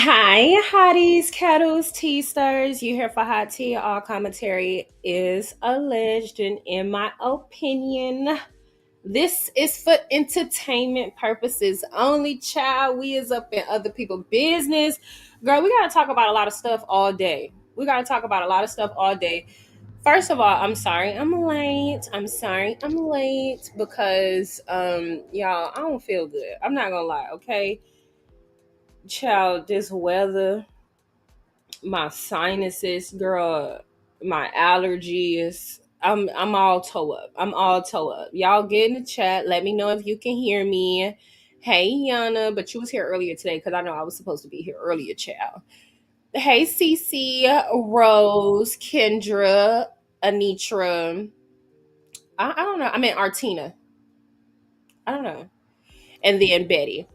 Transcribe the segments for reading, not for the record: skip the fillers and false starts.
Hi, hotties, kettles, tea stirrers. You here for hot tea? All commentary is alleged, and in my opinion, this is for entertainment purposes only. Child, we is up in other people's business. Girl, we gotta talk about a lot of stuff all day. We gotta talk about a lot of stuff all day. First of all, I'm sorry I'm late. I'm sorry I'm late because y'all, I don't feel good. I'm not gonna lie, okay? Child, this weather, my sinuses, girl, my allergies. I'm all toe up. I'm all toe up. Y'all get in the chat. Let me know if you can hear me. Hey Yana, but you was here earlier today because I know I was supposed to be here earlier, child. Hey Cece, Rose, Kendra, Anitra. I don't know. I mean Artina. I don't know. And then Betty.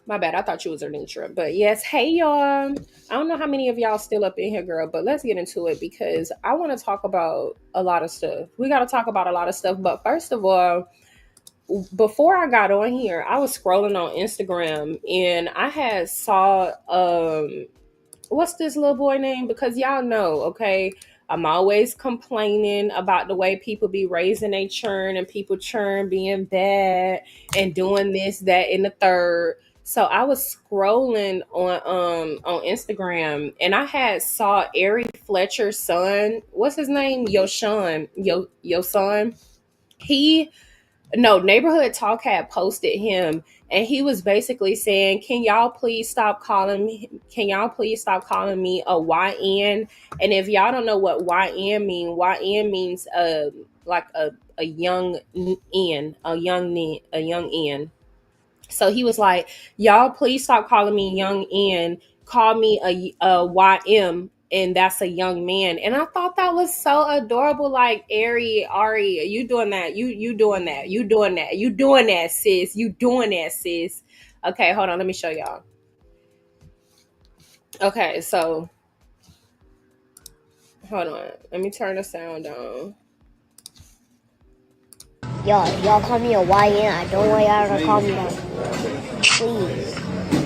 My bad. I thought you was her nature. But yes, hey y'all. I don't know how many of y'all still up in here, girl, but let's get into it because I want to talk about a lot of stuff. We got to talk about a lot of stuff. But first of all, before I got on here, I was scrolling on Instagram and I had saw what's this little boy name? Because y'all know, okay, I'm always complaining about the way people be raising a churn and people churn being bad and doing this, that, and the third. So I was scrolling on Instagram and I had saw Ari Fletcher's son. What's his name? Yosohn. Yosohn. He no, Neighborhood Talk had posted him and he was basically saying, can y'all please stop calling me a YN? And if y'all don't know what YN means like a young N, a young N. So he was like, y'all please stop calling me young N. Call me a YM, and that's a young man. And I thought that was so adorable. Like Ari, you doing that. You doing that. You doing that. You doing that, sis. You doing that, sis. Okay, hold on. Let me show y'all. Okay, so hold on. Let me turn the sound down. Y'all call me a YN. I don't want y'all to call me that. Please.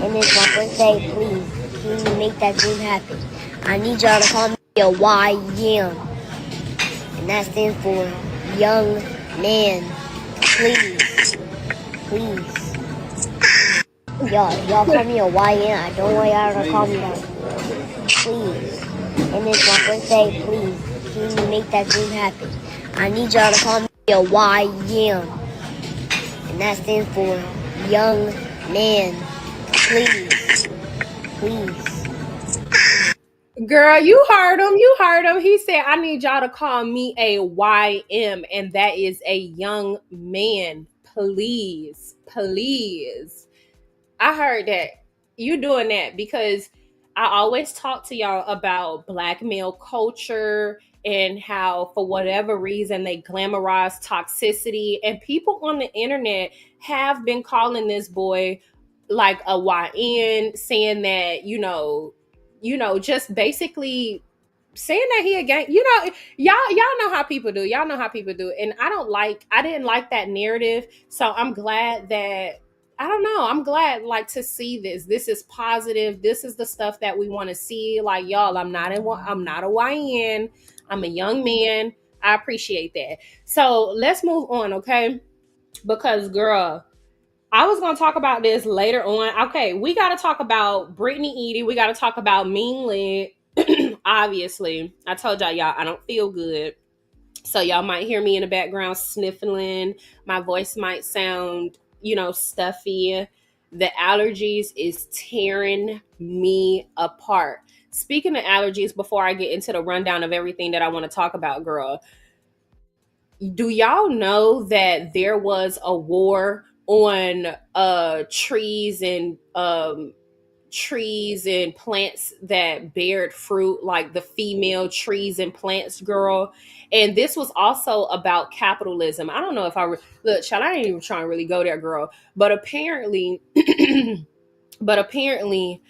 And it's my birthday. Please. Can you make that dream happen? I need y'all to call me a YN. And that stands for young man. Please. Please. Y'all call me a YN. I don't want y'all to call me that. Please. And it's my birthday. Please. Can you make that dream happen? I need y'all to call me a YN. And that stands for young man. Please. Please. Girl, you heard him. You heard him. He said, I need y'all to call me a YM, and that is a young man. Please. Please. I heard that. You doing that because I always talk to y'all about black male culture and how, for whatever reason, they glamorize toxicity. And people on the internet have been calling this boy like a YN, saying that, just basically saying that he a gang. Y'all know how people do. Y'all know how people do. And I didn't like that narrative. So I'm glad that I don't know. I'm glad like to see this. This is positive. This is the stuff that we want to see. Like y'all, I'm not a YN. I'm a young man. I appreciate that. So let's move on, okay? Because girl, I was gonna talk about this later on. Okay, we gotta talk about Britney Eady. We gotta talk about Ming. Obviously, I told y'all I don't feel good. So y'all might hear me in the background sniffling. My voice might sound, stuffy. The allergies is tearing me apart. Speaking of allergies, before I get into the rundown of everything that I want to talk about, girl, do y'all know that there was a war on trees and plants that bared fruit, like the female trees and plants, girl? And this was also about capitalism. I don't know if look, child, I ain't even trying to really go there, girl. But apparently, but apparently,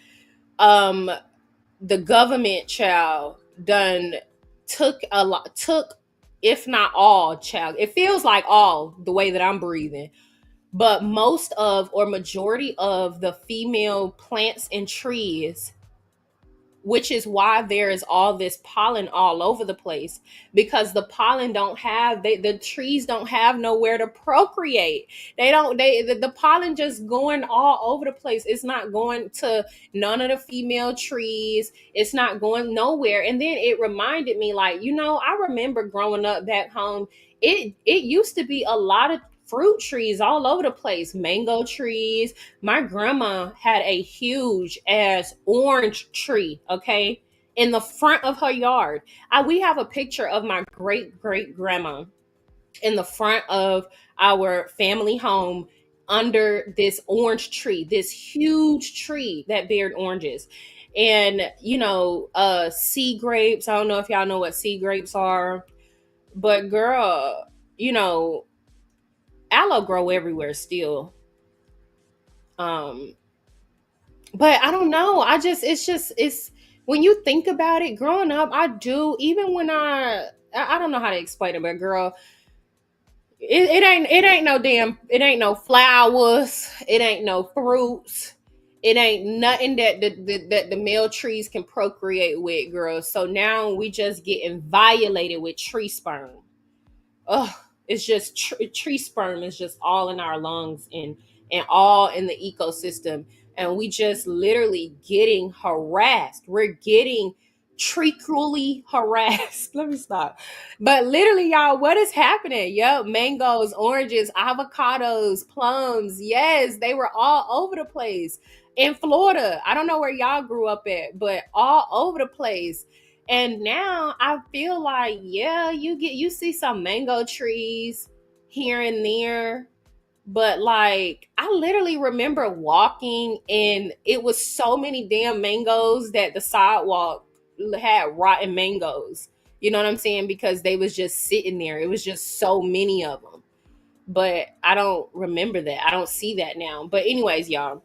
um, the government, child, done took, if not all, child. It feels like all the way that I'm breathing, but most of or majority of the female plants and trees which is why there is all this pollen all over the place, because the pollen don't have the trees don't have nowhere to procreate. They don't they the pollen just going all over the place. It's not going to none of the female trees. It's not going nowhere. And then it reminded me, like, I remember growing up back home, it used to be a lot of fruit trees all over the place, mango trees. My grandma had a huge ass orange tree, okay, in the front of her yard. We have a picture of my great great grandma in the front of our family home under this orange tree, this huge tree that bared oranges. And sea grapes. I don't know if y'all know what sea grapes are, but girl, you know, aloe grow everywhere still. Um, but I don't know. It's when you think about it, growing up, I do, even when I don't know how to explain it, but girl, it ain't no flowers, it ain't no fruits, it ain't nothing that the male trees can procreate with, girl. So now we just getting violated with tree sperm. Ugh, it's just tree sperm is just all in our lungs and all in the ecosystem, and we just literally getting harassed. We're getting treacly harassed. Let me stop. But literally, y'all, what is happening? Yep, mangoes, oranges, avocados, plums. Yes, they were all over the place in Florida. I don't know where y'all grew up at, but all over the place. And now I feel like, yeah, you see some mango trees here and there, but like I literally remember walking and it was so many damn mangoes that the sidewalk had rotten mangoes. You know what I'm saying? Because they was just sitting there. It was just so many of them. But I don't remember that. I don't see that now. But anyways, y'all.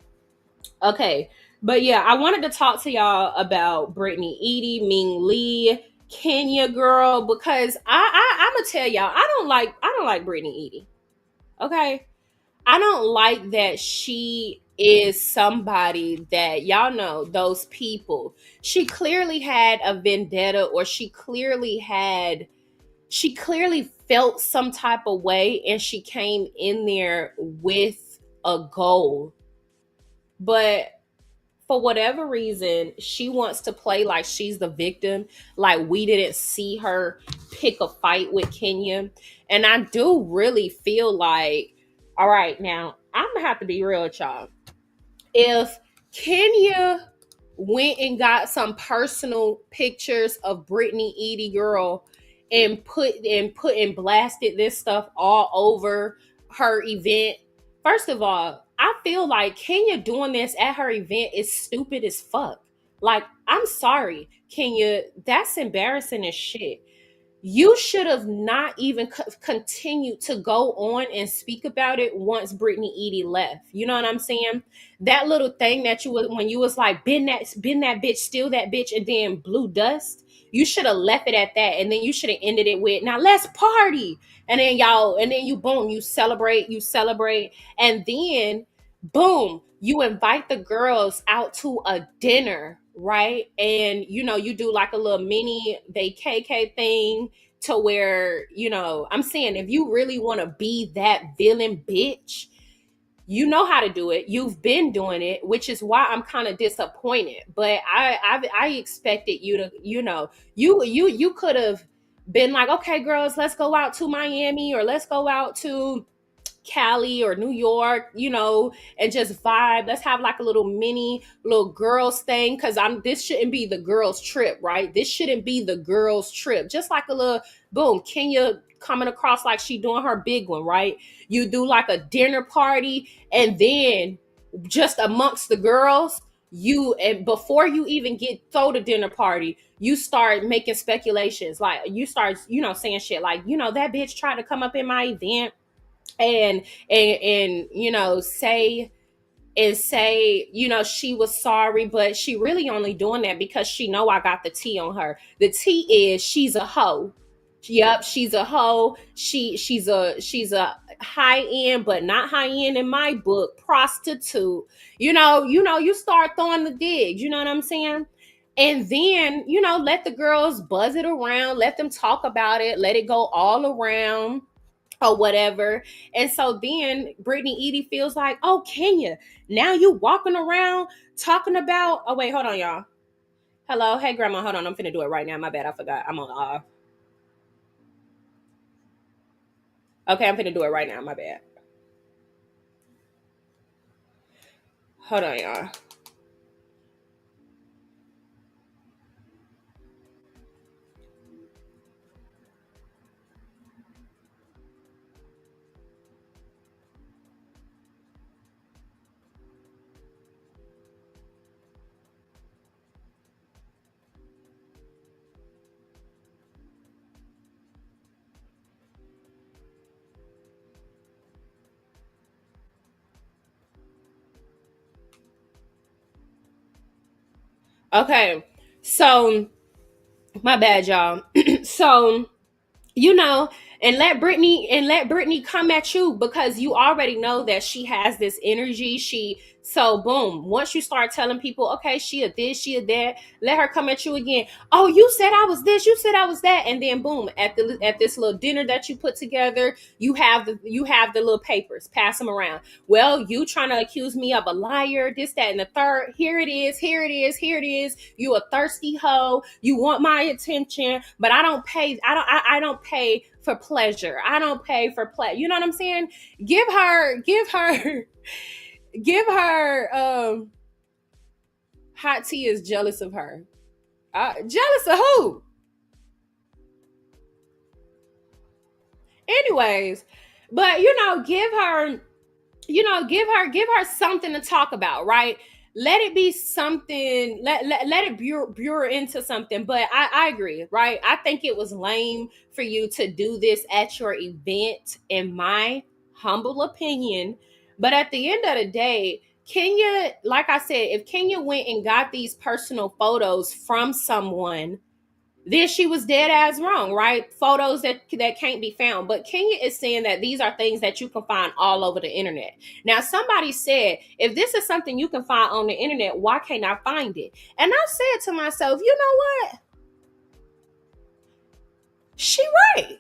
Okay. But yeah, I wanted to talk to y'all about Britney Eady, Ming Lee, Kenya girl, because I'm gonna tell y'all, I don't like Britney Eady. Okay. I don't like that she is somebody that, y'all know, those people. She clearly had a vendetta, or she clearly felt some type of way, and she came in there with a goal. But for whatever reason, she wants to play like she's the victim, like we didn't see her pick a fight with Kenya. And I do really feel like, all right, now I'm gonna have to be real with y'all. If Kenya went and got some personal pictures of Britney Eady girl and put and blasted this stuff all over her event, first of all, I feel like Kenya doing this at her event is stupid as fuck. Like, I'm sorry, Kenya, that's embarrassing as shit. You should have not even continued to go on and speak about it once Britney Eady left. You know what I'm saying? That little thing that you was, when you was like, been that bitch, steal that bitch, and then blew dust. You should have left it at that, and then you should have ended it with, now let's party. And then y'all, and then you boom, you celebrate, and then boom, you invite the girls out to a dinner, right? And you do like a little mini vacay thing, to where, I'm saying, if you really want to be that villain bitch, you know how to do it. You've been doing it, which is why I'm kind of disappointed. But I expected you to, you could have been like, okay, girls, let's go out to Miami, or let's go out to Cali or New York, and just vibe. Let's have like a little girls thing, because this shouldn't be the girls trip, right? This shouldn't be the girls trip. Just like a little boom, Kenya coming across like she doing her big one, right? You do like a dinner party, and then just amongst the girls, and before you even get throw the dinner party, you start making speculations. Like, you start, saying shit like, that bitch tried to come up in my event and say she was sorry, but she really only doing that because she know I got the tea on her. The tea is she's a hoe. Yep, she's a hoe. She's a high end, but not high end in my book, prostitute. You start throwing the digs, you know what I'm saying? And then, let the girls buzz it around, let them talk about it, let it go all around or whatever. And so then Britney Eady feels like, oh, Kenya, now you walking around talking about, oh, wait, hold on, y'all. Hello. Hey, grandma, hold on. I'm finna do it right now. My bad. I forgot. I'm on Okay, I'm finna do it right now. My bad. Hold on, y'all. Okay. So, my bad, y'all. So, you know, and let Brittany come at you, because you already know that she has this energy. So boom, once you start telling people, okay, she a this, she a that, let her come at you again. Oh, you said I was this, you said I was that, and then boom, at this little dinner that you put together, you have the little papers, pass them around. Well, you trying to accuse me of a liar, this, that, and the third. Here it is, here it is, here it is. You a thirsty hoe. You want my attention, but I don't pay. I don't pay for pleasure. I don't pay for play. You know what I'm saying? Give her, give her. Hot tea is jealous of her. Jealous of who? Anyways, but give her something to talk about, right? Let it be something, let it bure into something. But I agree, right? I think it was lame for you to do this at your event, in my humble opinion. But at the end of the day, Kenya, like I said, if Kenya went and got these personal photos from someone, then she was dead ass wrong, right? Photos that can't be found. But Kenya is saying that these are things that you can find all over the internet. Now, somebody said, if this is something you can find on the internet, why can't I find it? And I said to myself, you know what? She right.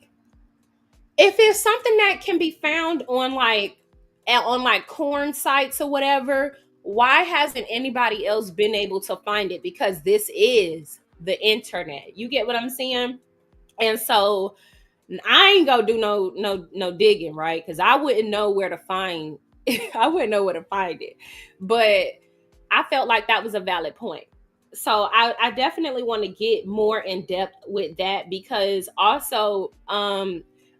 If it's something that can be found on like corn sites or whatever, why hasn't anybody else been able to find it? Because this is the internet. You get what I'm saying? And so I ain't gonna do no digging, right? Because I wouldn't know where to find I wouldn't know where to find it. But I felt like that was a valid point. So I definitely want to get more in depth with that, because also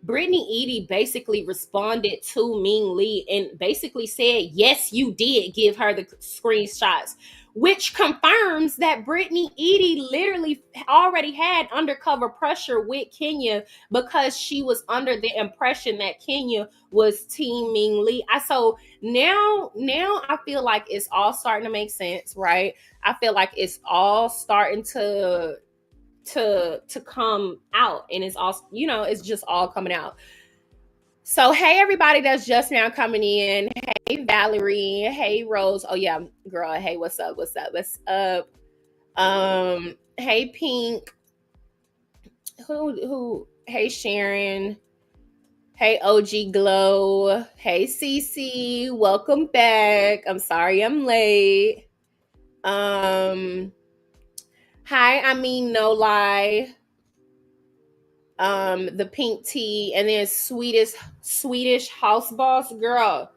Britney Eady basically responded to Ming Lee and basically said, yes, you did give her the screenshots, which confirms that Britney Eady literally already had undercover pressure with Kenya, because she was under the impression that Kenya was Team Ming Lee. So now I feel like it's all starting to make sense, right? I feel like it's all starting to come out, and it's all, it's just all coming out. So hey, everybody that's just now coming in. Hey Valerie, hey Rose. Oh yeah, girl. Hey, what's up? Hey Pink. Who Hey Sharon. Hey OG Glow. Hey Cece. Welcome back. I'm sorry I'm late. Hi, I mean no lie. The pink tea, and then Swedish house boss girl.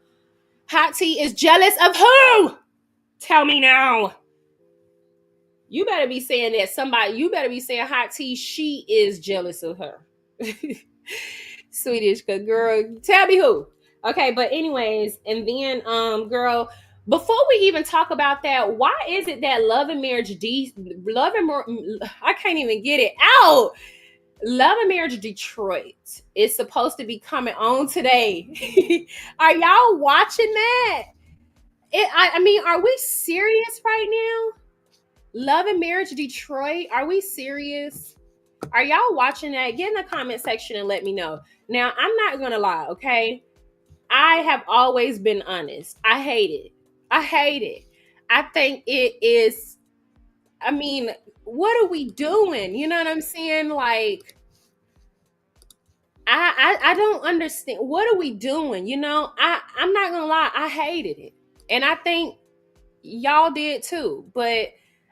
Hot tea is jealous of who? Tell me now. You better be saying that somebody. You better be saying hot tea. She is jealous of her. Swedish girl. Tell me who. Okay, but anyways, and then girl. Before we even talk about that, why is it that I can't even get it out. Love and Marriage Detroit is supposed to be coming on today. Are y'all watching that? I mean, are we serious right now? Love and Marriage Detroit, are we serious? Are y'all watching that? Get in the comment section and let me know. Now, I'm not gonna lie, okay? I have always been honest. I hate it. I think it is. I mean, what are we doing? You know what I'm saying? Like, I don't understand. What are we doing? You know, I'm not gonna lie, I hated it. And I think y'all did too, but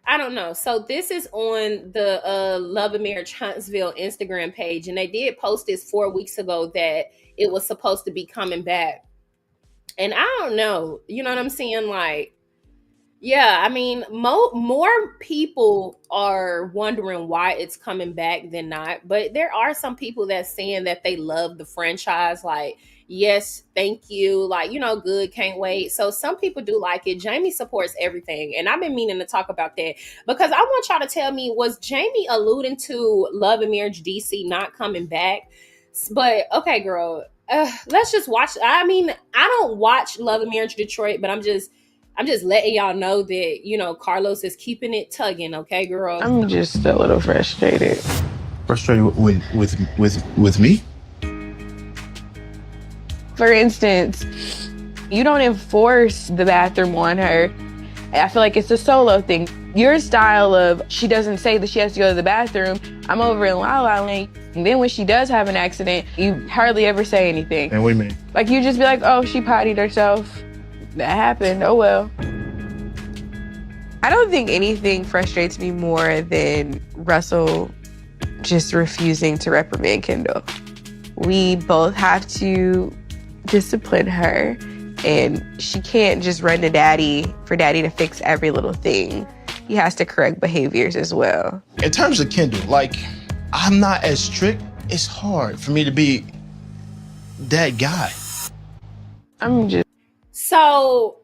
I don't know. So this is on the Love and Marriage Huntsville Instagram page, and they did post this 4 weeks ago that it was supposed to be coming back. And I don't know, you know what I'm saying? Like, yeah, I mean, more people are wondering why it's coming back than not. But there are some people that's saying that they love the franchise. Like, yes, thank you. Like, you know, good, can't wait. So some people do like it. Jamie supports everything. And I've been meaning to talk about that because I want y'all to tell me, was Jamie alluding to Love and Marriage DC not coming back? But okay, girl, let's just watch. I mean, I don't watch Love and Marriage Detroit, but I'm just letting y'all know that, you know, Carlos is keeping it tugging, okay, girl? I'm just a little frustrated. Frustrated with me? For instance, you don't enforce the bathroom on her. I feel like it's a solo thing. Your style of, she doesn't say that she has to go to the bathroom. I'm over in La La Land. And then when she does have an accident, you hardly ever say anything. And what do you mean? Like, you just be like, oh, she pottied herself. That happened, oh well. I don't think anything frustrates me more than Russell just refusing to reprimand Kendall. We both have to discipline her, and she can't just run to daddy for daddy to fix every little thing. He has to correct behaviors as well. In terms of Kendall, like, I'm not as strict. It's hard for me to be that guy. I'm just... So,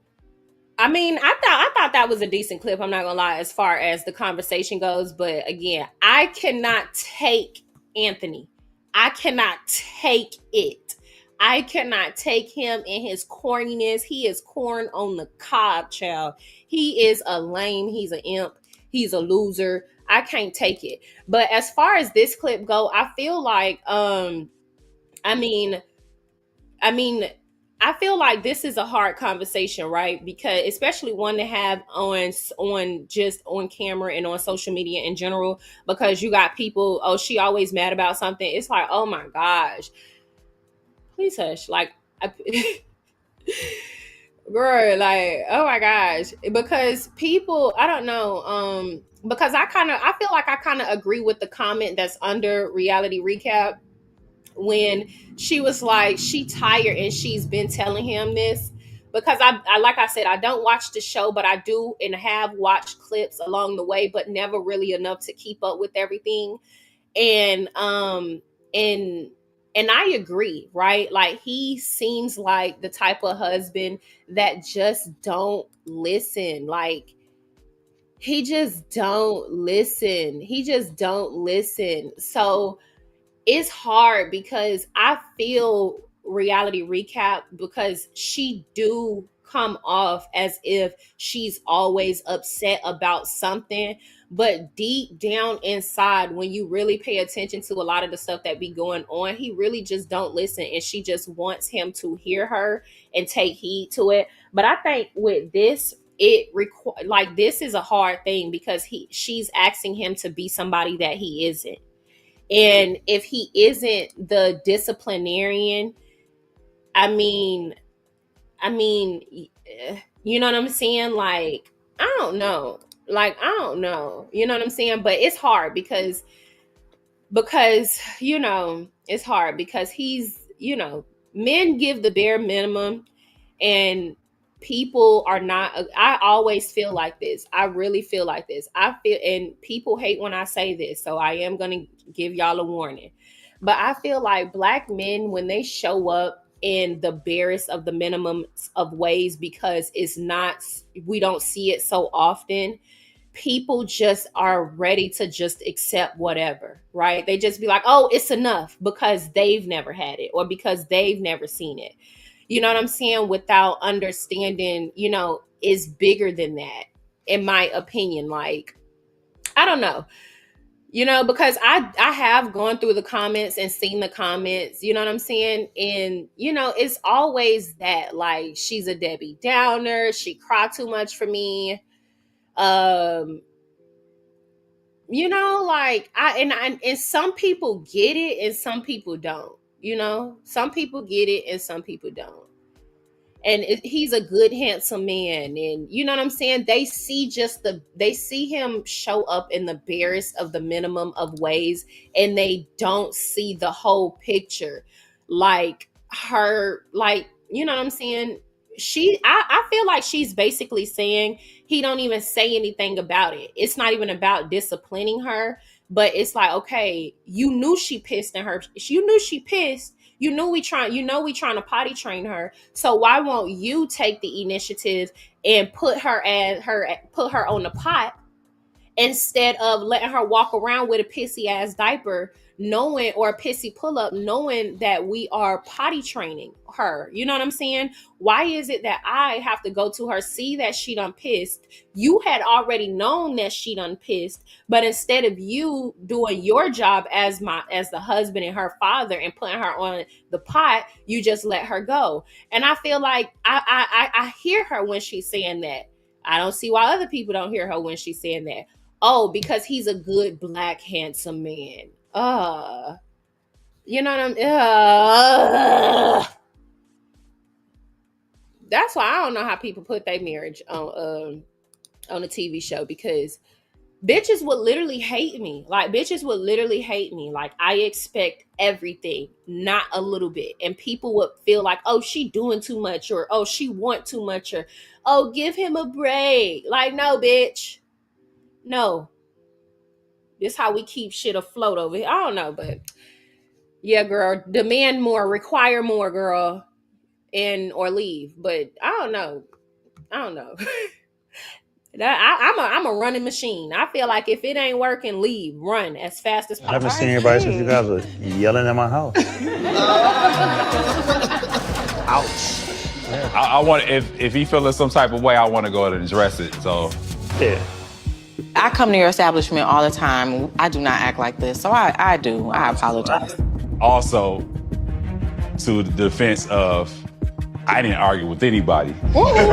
I mean, I thought that was a decent clip. I'm not gonna lie, as far as the conversation goes. But again, I cannot take Anthony. I cannot take it. I cannot take him and his corniness. He is corn on the cob, child. He is a lame. He's an imp. He's a loser. I can't take it. But as far as this clip go, I feel like, I mean, I feel like this is a hard conversation, right? Because especially one to have on just on camera and on social media in general, because you got people, oh, she always mad about something. It's like, oh my gosh, please hush. Like, girl, like, oh my gosh, because people, I don't know, because I feel like I kind of agree with the comment that's under reality recap when she was like, she tired and she's been telling him this. Because I like I said, I don't watch the show, but I do and have watched clips along the way, but never really enough to keep up with everything. And and and I agree, right? Like, he seems like the type of husband that just don't listen. Like, he just don't listen. He just don't listen. So it's hard because I feel reality recap because she do come off as if she's always upset about something, but deep down inside, when you really pay attention to a lot of the stuff that be going on, he really just don't listen, and she just wants him to hear her and take heed to it. But I think with this, like, this is a hard thing because she's asking him to be somebody that he isn't. And if he isn't the disciplinarian, I mean, you know what I'm saying? Like, I don't know. Like, I don't know. You know what I'm saying? But it's hard because you know, it's hard because he's, you know, men give the bare minimum, and people are not. I always feel like this. I really feel like this. I feel, and people hate when I say this, so I am going to give y'all a warning. But I feel like black men, when they show up in the barest of the minimums of ways, because it's not, we don't see it so often, people just are ready to just accept whatever, right? They just be like, oh, it's enough, because they've never had it or because they've never seen it. You know what I'm saying? Without understanding, you know, is bigger than that, in my opinion. Like, I don't know, you know, because I have gone through the comments and seen the comments, you know what I'm saying? And, you know, it's always that, like, she's a Debbie Downer. She cried too much for me. Um, You know, like and some people get it and some people don't. You know, some people get it and some people don't. And he's a good handsome man, and you know what I'm saying, they see him show up in the barest of the minimum of ways, and they don't see the whole picture. Like her, like, you know what I'm saying, I feel like she's basically saying he don't even say anything about it. It's not even about disciplining her, but it's like, okay, you knew she pissed in her, you knew she pissed, we trying to potty train her. So why won't you take the initiative and put her on the pot, instead of letting her walk around with a pissy ass diaper, knowing, or a pissy pull up, knowing that we are potty training her? You know what I'm saying? Why is it that I have to go to her, see that she done pissed? You had already known that she done pissed, but instead of you doing your job as the husband and her father and putting her on the pot, you just let her go. And I feel like I hear her when she's saying that. I don't see why other people don't hear her when she's saying that. Oh, because he's a good black handsome man. You know what I'm That's why I don't know how people put their marriage on a TV show, because bitches would literally hate me. Like, bitches would literally hate me. Like, I expect everything, not a little bit. And people would feel like, oh, she doing too much, or oh, she want too much, or oh, give him a break. Like, no, bitch. No. This how we keep shit afloat over here. I don't know, but yeah, girl, demand more, require more, girl, and or leave. But I don't know. I don't know. I'm a running machine. I feel like if it ain't working, leave, run as fast as I haven't possible. seen anybody since you guys were yelling at my house. Ouch. Yeah. I want, if he feeling some type of way, I want to go ahead and address it. So Yeah. I come to your establishment all the time. I do not act like this, so I do. I apologize. also, to the defense of, I didn't argue with anybody. Put it on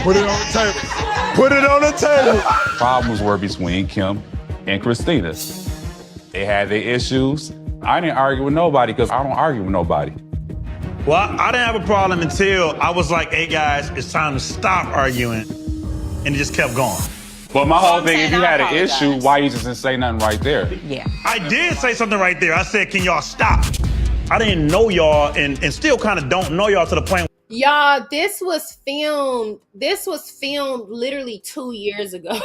the table. Put it on the table. Problems were between Kim and Christina. They had their issues. I didn't argue with nobody because I don't argue with nobody. Well, I didn't have a problem until I was like, hey guys, it's time to stop arguing. And it just kept going. But my whole I'm thing, saying if you I had an apologize. issue, why you just didn't say nothing right there? Yeah. I did say something right there. I said, can y'all stop? I didn't know y'all and still kind of don't know y'all to the point. Y'all, this was filmed literally 2 years ago.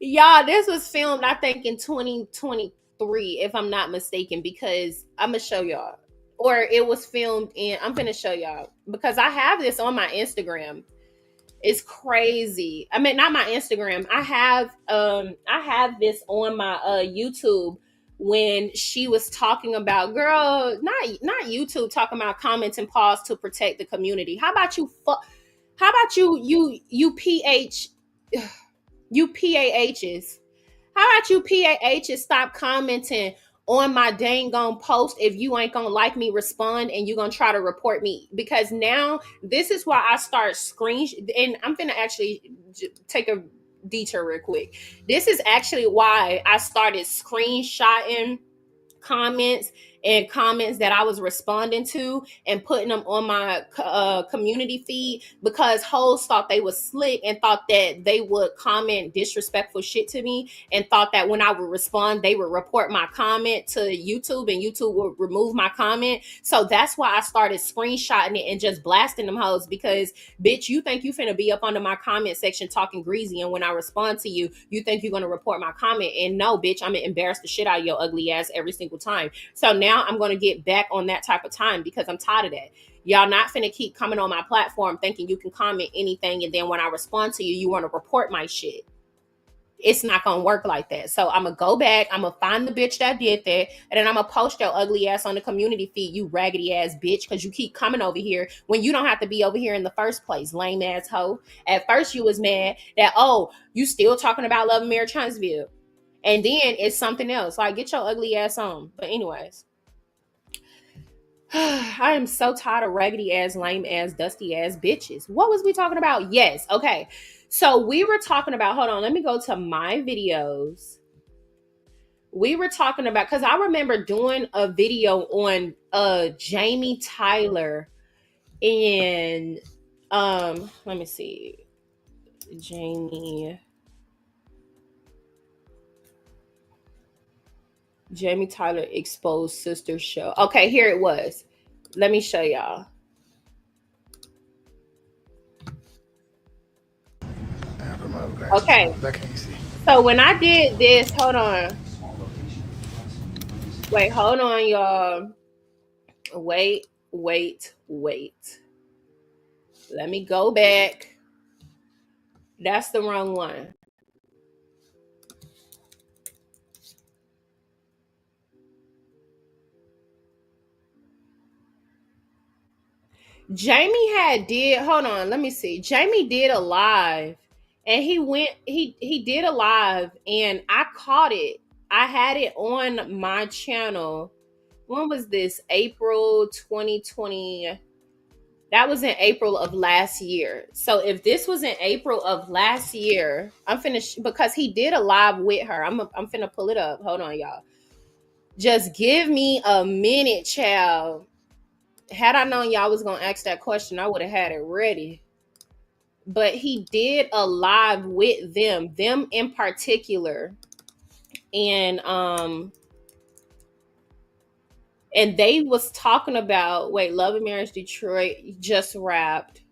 Y'all, this was filmed, I think, in 2023, if I'm not mistaken, because I'm gonna show y'all. Or it was filmed in, I'm gonna show y'all, because I have this on my Instagram. It's crazy. I mean, not my Instagram. I have this on my YouTube, when she was talking about, girl, not YouTube, talking about comments and pause to protect the community. How about you you PAHs? How about you PAHs stop commenting on my dang gone post if you ain't gonna like me respond, and you gonna try to report me? Because now this is why I start and I'm gonna actually take a detour real quick. This is actually why I started screenshotting comments that I was responding to and putting them on my community feed, because hoes thought they was slick and thought that they would comment disrespectful shit to me, and thought that when I would respond, they would report my comment to YouTube and YouTube would remove my comment. So that's why I started screenshotting it and just blasting them hoes, because bitch, you think you finna be up under my comment section talking greasy, and when I respond to you, you think you're gonna report my comment. And no, bitch, I'm gonna embarrass the shit out of your ugly ass every single time. So now I'm going to get back on that type of time, because I'm tired of that. Y'all not finna keep coming on my platform thinking you can comment anything, and then when I respond to you, you want to report my shit. It's not gonna work like that. So I'm gonna go back, I'm gonna find the bitch that did that, and then I'm gonna post your ugly ass on the community feed, you raggedy ass bitch, because you keep coming over here when you don't have to be over here in the first place, lame ass hoe. At first you was mad that, oh, you still talking about Love and Marriage Huntsville, and then it's something else. Like, get your ugly ass on. But anyways, I am so tired of raggedy ass, lame ass, dusty ass bitches. What was we talking about? Yes. Okay. So we were talking about, hold on, let me go to my videos. We were talking about, because I remember doing a video on Jamie Tyler and let me see. Jamie Tyler exposed sister show. Okay, here it was. Let me show y'all. Okay. So when I did this, hold on. Wait, hold on, y'all. Wait. Let me go back. That's the wrong one. Jamie hold on, let me see. Jamie did a live and he did a live and I caught it. I had it on my channel. When was this? April 2020. That was in April of last year. So if this was in April of last year, I'm finished because he did a live with her. I'm finna pull it up. Hold on, y'all. Just give me a minute, child. Had I known y'all was gonna ask that question, I would have had it ready. But he did a live with them in particular, and they was talking about Love and Marriage Detroit just wrapped.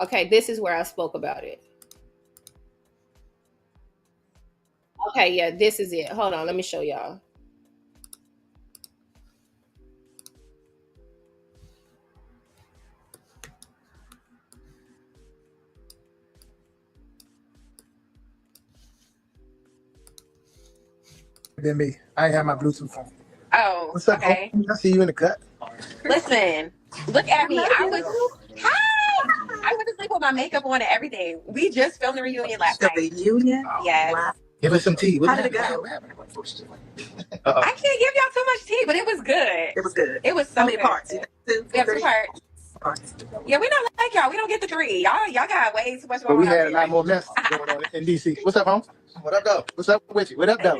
Okay, this is where I spoke about it. Okay, yeah, this is it. Hold on, let me show y'all. Than me. I ain't have my Bluetooth on. Oh, what's up? okay. I see you in the cut. Listen, look at me. Hi. I went to sleep with my makeup on and everything. We just filmed the reunion last night. The reunion? Yes. Wow. Give us some tea. How did it go? I can't give y'all too much tea, but it was good. It was good. It was so good. How many parts? We have 2 parts. Yeah, we not like y'all. We don't get the 3. Y'all got way too much going on. But we had a lot more mess going on in DC. What's up, Holmes? What up, though? What's up with you? What up, though?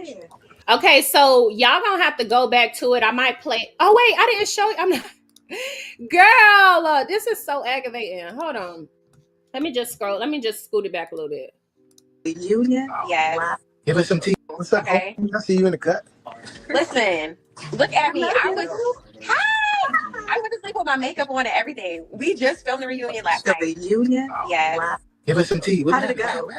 Okay, so y'all gonna have to go back to it. I might play. Oh wait, I didn't show you. I'm not. Girl, this is so aggravating. Hold on. Let me just scroll. Let me just scoot it back a little bit. Reunion? Yes. Wow. Give us some tea. What's up? Okay. I see you in the cut. Listen, look at me. Hi. I went to sleep with my makeup on and everything. We just filmed the reunion last night. The reunion? Yes. Wow. Give us some tea. How did it go?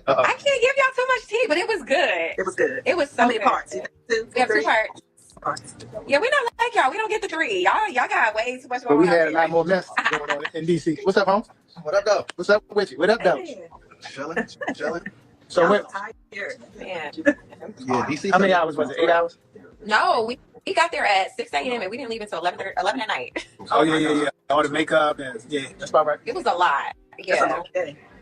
I can't give y'all too much tea, but it was good. It was good. It was so good. How many parts? We have 2 parts. Yeah, we not like y'all. We don't get the 3. Y'all got way too much going on. But we had a lot more mess going on in DC. What's up, Holmes? What up, though? What's up with you? What up, though? Chilling. So when? Man. Yeah, DC. How many hours was it? 8 hours? No, we got there at 6 a.m. and we didn't leave until 11 at night. Oh yeah. All the makeup and that's about right. It was a lot. Yeah.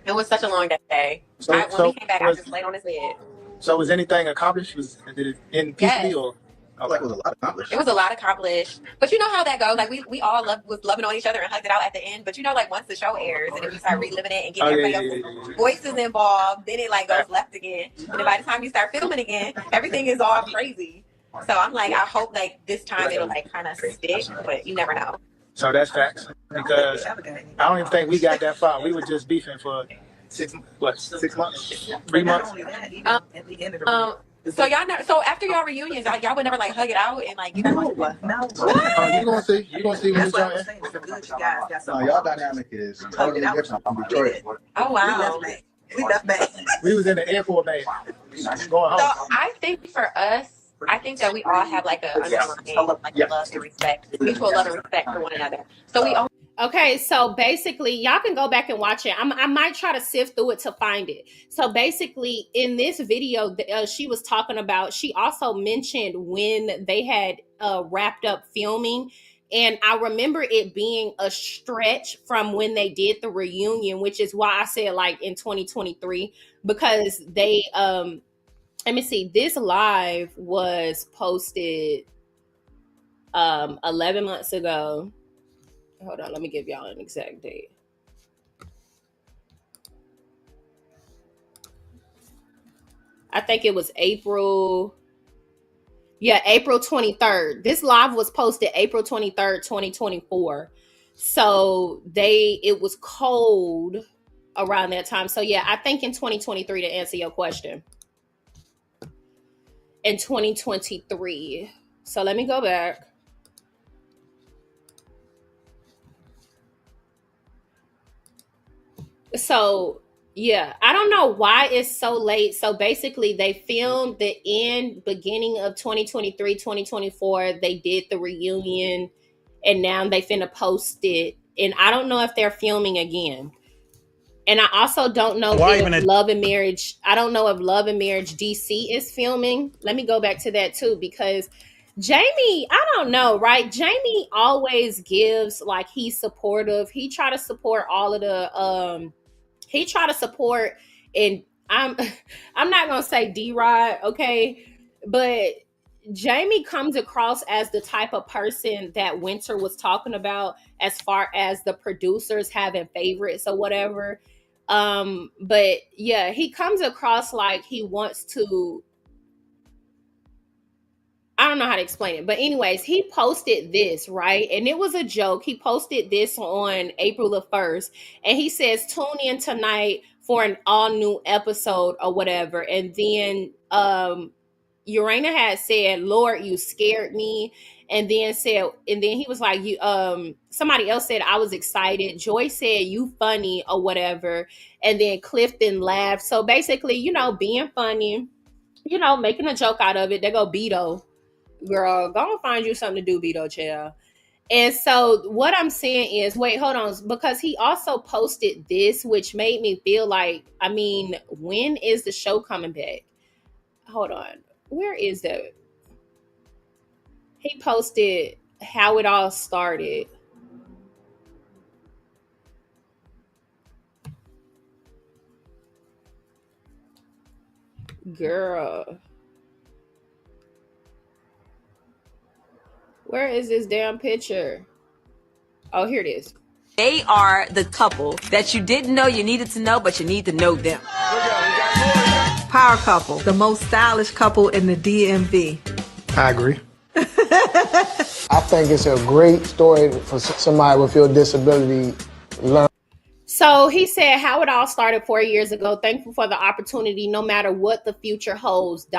It was such a long day. When we came back, I just laid on his bed. So was anything accomplished? Did it end peacefully or? Like it was a lot accomplished. It was a lot accomplished. But you know how that goes. Like we all was loving on each other and hugged it out at the end. But you know, like once the show airs and then we start reliving it and getting everybody else's voices involved, then it like goes left again. And then by the time you start filming again, everything is all crazy. So I'm like, I hope like this time it'll like kind of stick, but you never know. So that's facts because I don't even think we got that far. We were just beefing for 6 months, 3 months. So y'all never, so after y'all reunions, y'all would never like hug it out and like. No. What? You gonna see? You gonna see when you join? Y'all dynamic is totally different from Detroit. Oh wow. We left back. We was in the airport bay. Going home. So I think for us, I think that we all have like a underlying like love and respect, mutual love and respect for one another. So we all. Okay, so basically, y'all can go back and watch it. I might try to sift through it to find it. So basically, in this video, she was talking about, she also mentioned when they had wrapped up filming. And I remember it being a stretch from when they did the reunion, which is why I said like in 2023, because they, let me see, this live was posted. 11 months ago. Hold on, let me give y'all an exact date. I think it was April 23rd. This live was posted April 23rd, 2024. So it was cold around that time. So yeah, I think in 2023, to answer your question. In 2023. So let me go back. So yeah, I don't know why it's so late. So basically they filmed the beginning of 2023, 2024. They did the reunion and now they finna post it. And I don't know if they're filming again. And I also don't know if Love and Marriage, I don't know if Love and Marriage DC is filming. Let me go back to that too, because Jamie, I don't know, right? Jamie always gives like he's supportive. He try to support all of the he try to support, and I'm I'm not gonna say D-Rod, okay, but Jamie comes across as the type of person that Winter was talking about as far as the producers having favorites or whatever. But yeah, he comes across like he wants to, I don't know how to explain it, but anyways, he posted this, right? And it was a joke. He posted this on April the 1st, and he says, tune in tonight for an all new episode or whatever. And then Urana had said, Lord, you scared me. And then he was like, you somebody else said I was excited. Joy said you funny or whatever. And then Clifton laughed. So basically, being funny, making a joke out of it. They go Beto. Girl, go and find you something to do, Beto, child. And so what I'm saying is, wait, hold on, because he also posted this, which made me feel like, I mean, when is the show coming back? Hold on. Where is that? He posted how it all started. Girl. Where is this damn picture? Oh, here it is. They are the couple that you didn't know you needed to know, but you need to know them. Power couple, the most stylish couple in the DMV. I agree. I think it's a great story for somebody with your disability. So he said how it all started 4 years ago. Thankful for the opportunity, no matter what the future holds. ... The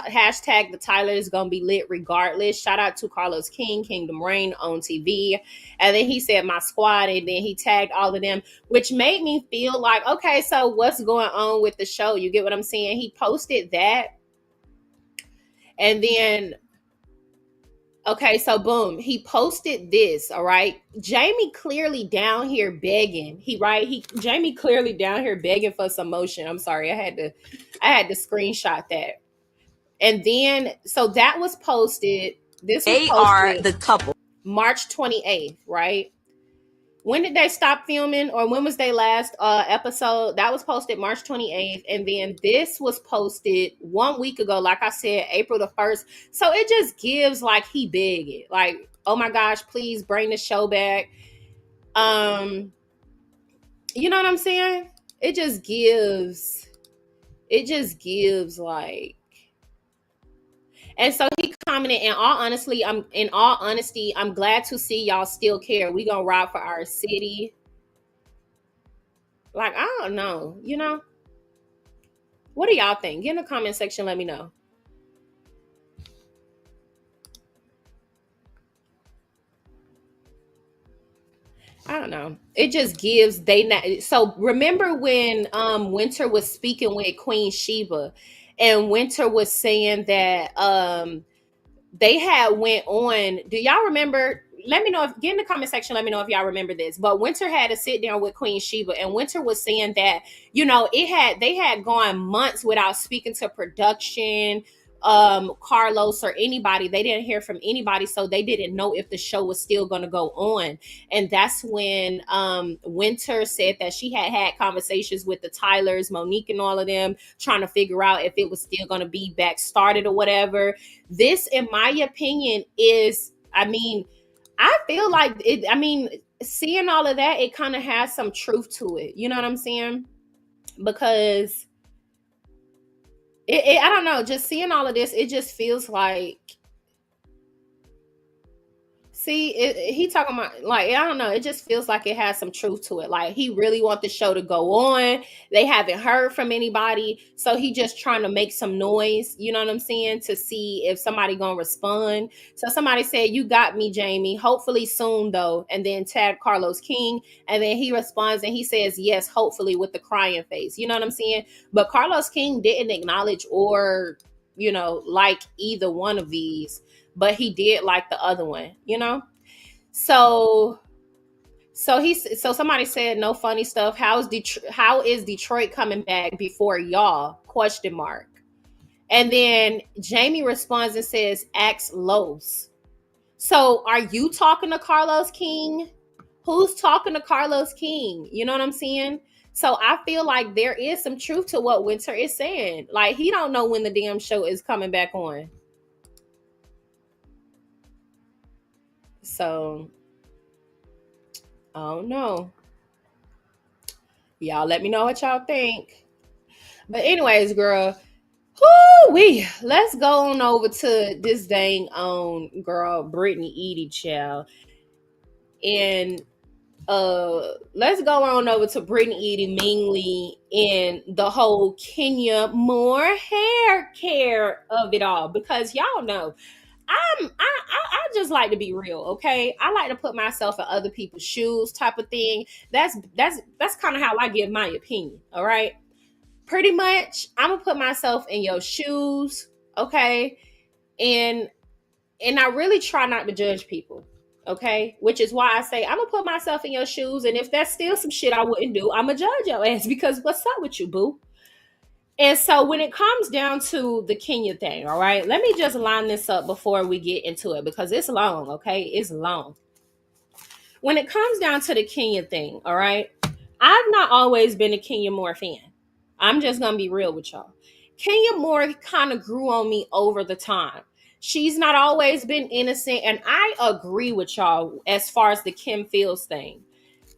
hashtag the Tyler is gonna be lit regardless. Shout out to Carlos King, Kingdom Reign on TV. And then he said my squad, and then he tagged all of them, which made me feel like, okay, so what's going on with the show? You get what I'm saying? He posted that, and then okay, so boom, he posted this, all right? Jamie clearly down here begging. Jamie clearly down here begging for some motion. I'm sorry, I had to screenshot that. And then so that was posted. They are the couple. March 28th, right? When did they stop filming, or when was their last episode? That was posted March 28th. And then this was posted 1 week ago, like I said, April the 1st. So it just gives like he begging. Like, oh my gosh, please bring the show back. You know what I'm saying? It just gives like. And so he commented, in all honesty, I'm glad to see y'all still care. We gonna ride for our city. Like, I don't know, what do y'all think? Get in the comment section, let me know. I don't know. It just gives so remember when Winter was speaking with Queen Sheba, and Winter was saying that they had went on. Do y'all remember? Let me know get in the comment section. Let me know if y'all remember this. But Winter had to sit down with Queen Sheba, and Winter was saying that, they had gone months without speaking to production Carlos or anybody. They didn't hear from anybody, so they didn't know if the show was still going to go on. And that's when Winter said that she had conversations with the Tylers, Monique, and all of them, trying to figure out if it was still going to be back started or whatever. This, in my opinion, is, I mean, I feel like it, I mean, seeing all of that, it kind of has some truth to it. You know what I'm saying? Because I don't know, just seeing all of this, it just feels like, he talking about, like, I don't know, it just feels like it has some truth to it. Like, he really want the show to go on. They haven't heard from anybody, so he just trying to make some noise, you know what I'm saying, to see if somebody gonna respond. So somebody said, "You got me, Jamie. Hopefully soon, though." And then tag Carlos King, and then he responds and he says, "Yes, hopefully," with the crying face. You know what I'm saying? But Carlos King didn't acknowledge or, like either one of these, but he did like the other one, So somebody said, "No funny stuff. How is Detroit coming back before y'all?" Question mark. And then Jamie responds and says, "Ax Los." So are you talking to Carlos King? Who's talking to Carlos King? You know what I'm saying? So I feel like there is some truth to what Winter is saying. Like, he don't know when the damn show is coming back on. So, I don't know. Y'all let me know what y'all think. But anyways, girl, let's go on over to this dang own girl, Britney Eady, child. And let's go on over to Britney Eady, Ming Lee, and the whole Kenya Moore hair care of it all. Because y'all know, I just like to be real, okay? I like to put myself in other people's shoes, type of thing. That's kind of how I give my opinion, all right? Pretty much, I'm gonna put myself in your shoes, okay? And I really try not to judge people, okay? Which is why I say I'm gonna put myself in your shoes, and if that's still some shit I wouldn't do, I'm gonna judge your ass, because what's up with you, boo? And so when it comes down to the Kenya thing, all right, let me just line this up before we get into it, because it's long, okay? It's long. When it comes down to the Kenya thing, all right, I've not always been a Kenya Moore fan. I'm just going to be real with y'all. Kenya Moore kind of grew on me over the time. She's not always been innocent, and I agree with y'all as far as the Kim Fields thing.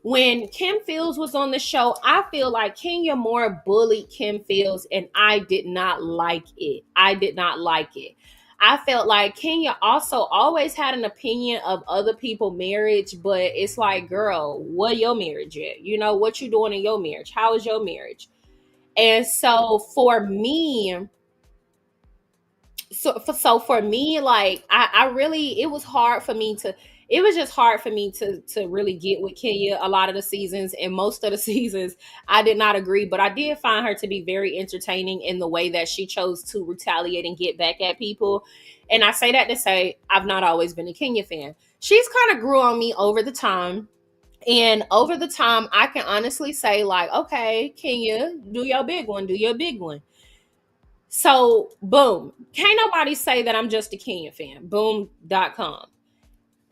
When Kim Fields was on the show, I feel like Kenya Moore bullied Kim Fields, and I did not like it. I felt like Kenya also always had an opinion of other people's marriage, but it's like, girl, what your marriage at? What you doing in your marriage? How is your marriage? And so for me, like, I really, it was just hard for me to really get with Kenya a lot of the seasons, and most of the seasons I did not agree, but I did find her to be very entertaining in the way that she chose to retaliate and get back at people. And I say that to say I've not always been a Kenya fan. She's kind of grew on me over the time. And over the time, I can honestly say, like, okay, Kenya, do your big one. So, boom. Can't nobody say that I'm just a Kenya fan. Boom.com.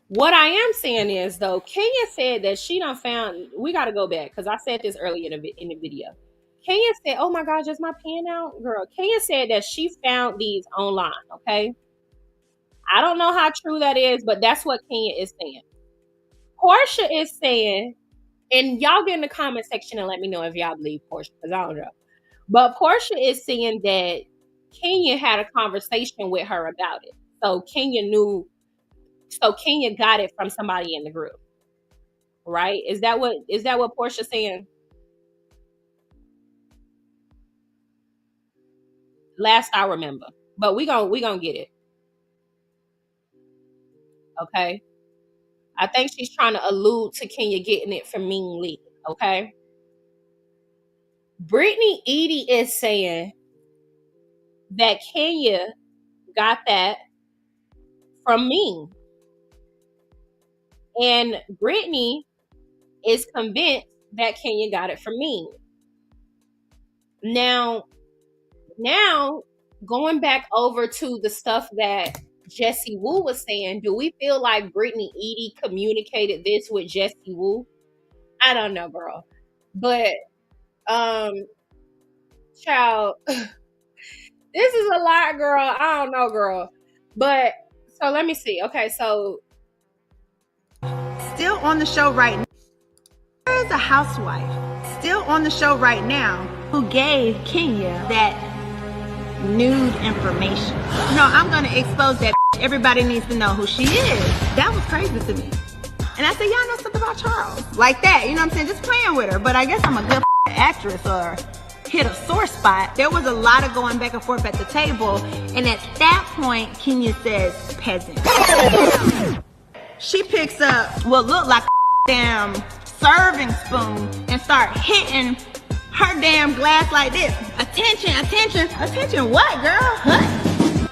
What I am saying is, though, Kenya said that she done found, we got to go back, because I said this earlier in the video. Kenya said, oh my gosh, is my pen out? Girl, Kenya said that she found these online, okay? I don't know how true that is, but that's what Kenya is saying. Porsha is saying, and y'all get in the comment section and let me know if y'all believe Porsha, because I don't know. But Porsha is saying that Kenya had a conversation with her about it. So Kenya got it from somebody in the group. Right? Is that what Porsha's saying? Last I remember. But we gonna get it. Okay. I think she's trying to allude to Kenya getting it from Ming Lee. Okay. Britney Eady is saying that Kenya got that from Ming. And Britney is convinced that Kenya got it from Ming. Now, going back over to the stuff that Jessie Woo was saying, do we feel like Britney Eady communicated this with Jessie Woo? I don't know, girl. But um child, this is a lot, girl. I don't know, girl. But so let me see. Okay, so Still on the show right now. There is a housewife still on the show right now who gave Kenya that nude information. No, I'm gonna expose that. Everybody needs to know who she is. That was crazy to me. And I said, y'all know something about Charles? Like that, you know what I'm saying? Just playing with her. But I guess I'm a good actress or hit a sore spot. There was a lot of going back and forth at the table. And at that point, Kenya says, peasant. She picks up what looked like a damn serving spoon and start hitting her damn glass like this. Attention, attention, attention what, girl? Huh?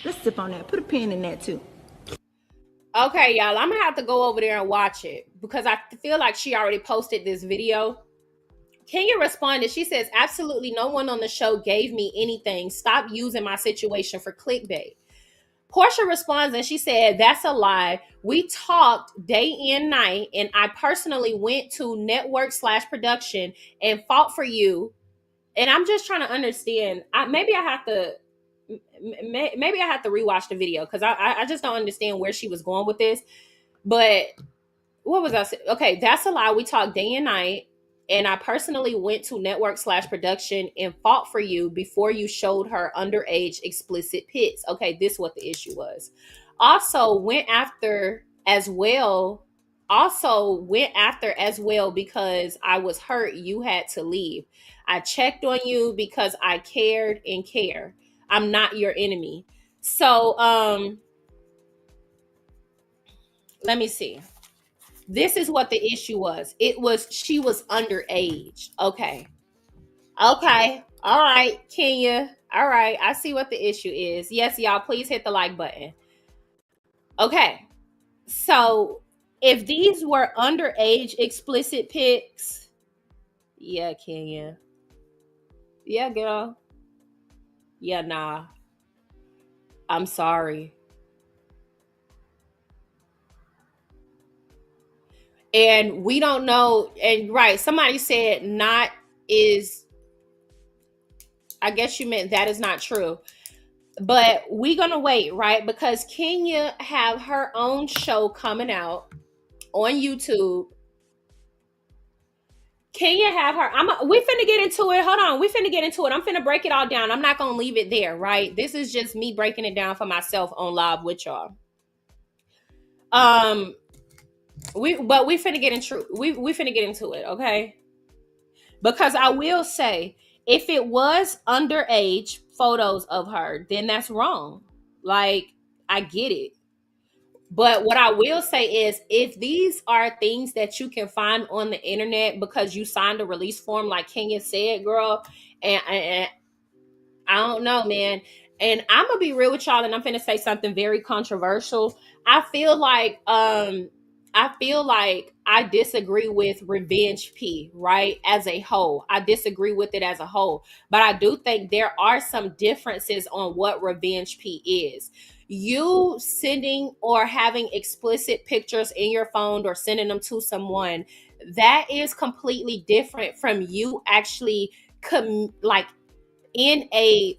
Let's sip on that. Put a pin in that too. okay, y'all, I'm gonna have to go over there and watch it because I feel like she already posted this video. Kenya responded. She says, absolutely no one on the show gave me anything. Stop using my situation for clickbait. Porsha responds and she said, that's a lie. We talked day and night, and I personally went to network/production and fought for you. And I'm just trying to understand. Maybe I have to rewatch the video because I just don't understand where she was going with this. But what was I saying? Okay, that's a lie. We talked day and night, and I personally went to network/production and fought for you before you showed her underage explicit pics. Okay, this is what the issue was. Also went after as well because I was hurt. You had to leave. I checked on you because I cared and care. I'm not your enemy. So let me see. This is what the issue was. She was underage. Okay. All right, Kenya. All right. I see what the issue is. Yes, y'all, please hit the like button. Okay. So if these were underage explicit pics, yeah, Kenya. Yeah, girl. Yeah, nah. I'm sorry. And we don't know. And right, somebody said not is, I guess you meant that is not true. But we're going to wait, right? Because Kenya have her own show coming out on YouTube. Kenya have her, we finna get into it. Hold on. We finna get into it. I'm finna break it all down. I'm not going to leave it there, right? This is just me breaking it down for myself on live with y'all. We finna get into we finna get into it, okay? Because I will say, if it was underage photos of her, then that's wrong. Like, I get it. But what I will say is, if these are things that you can find on the internet because you signed a release form, like Kenya said, girl, and I don't know, man. And I'm gonna be real with y'all, and I'm gonna say something very controversial. I feel like I disagree with Revenge P, right? As a whole, I disagree with it as a whole, but I do think there are some differences on what Revenge P is. You sending or having explicit pictures in your phone or sending them to someone, that is completely different from you actually in an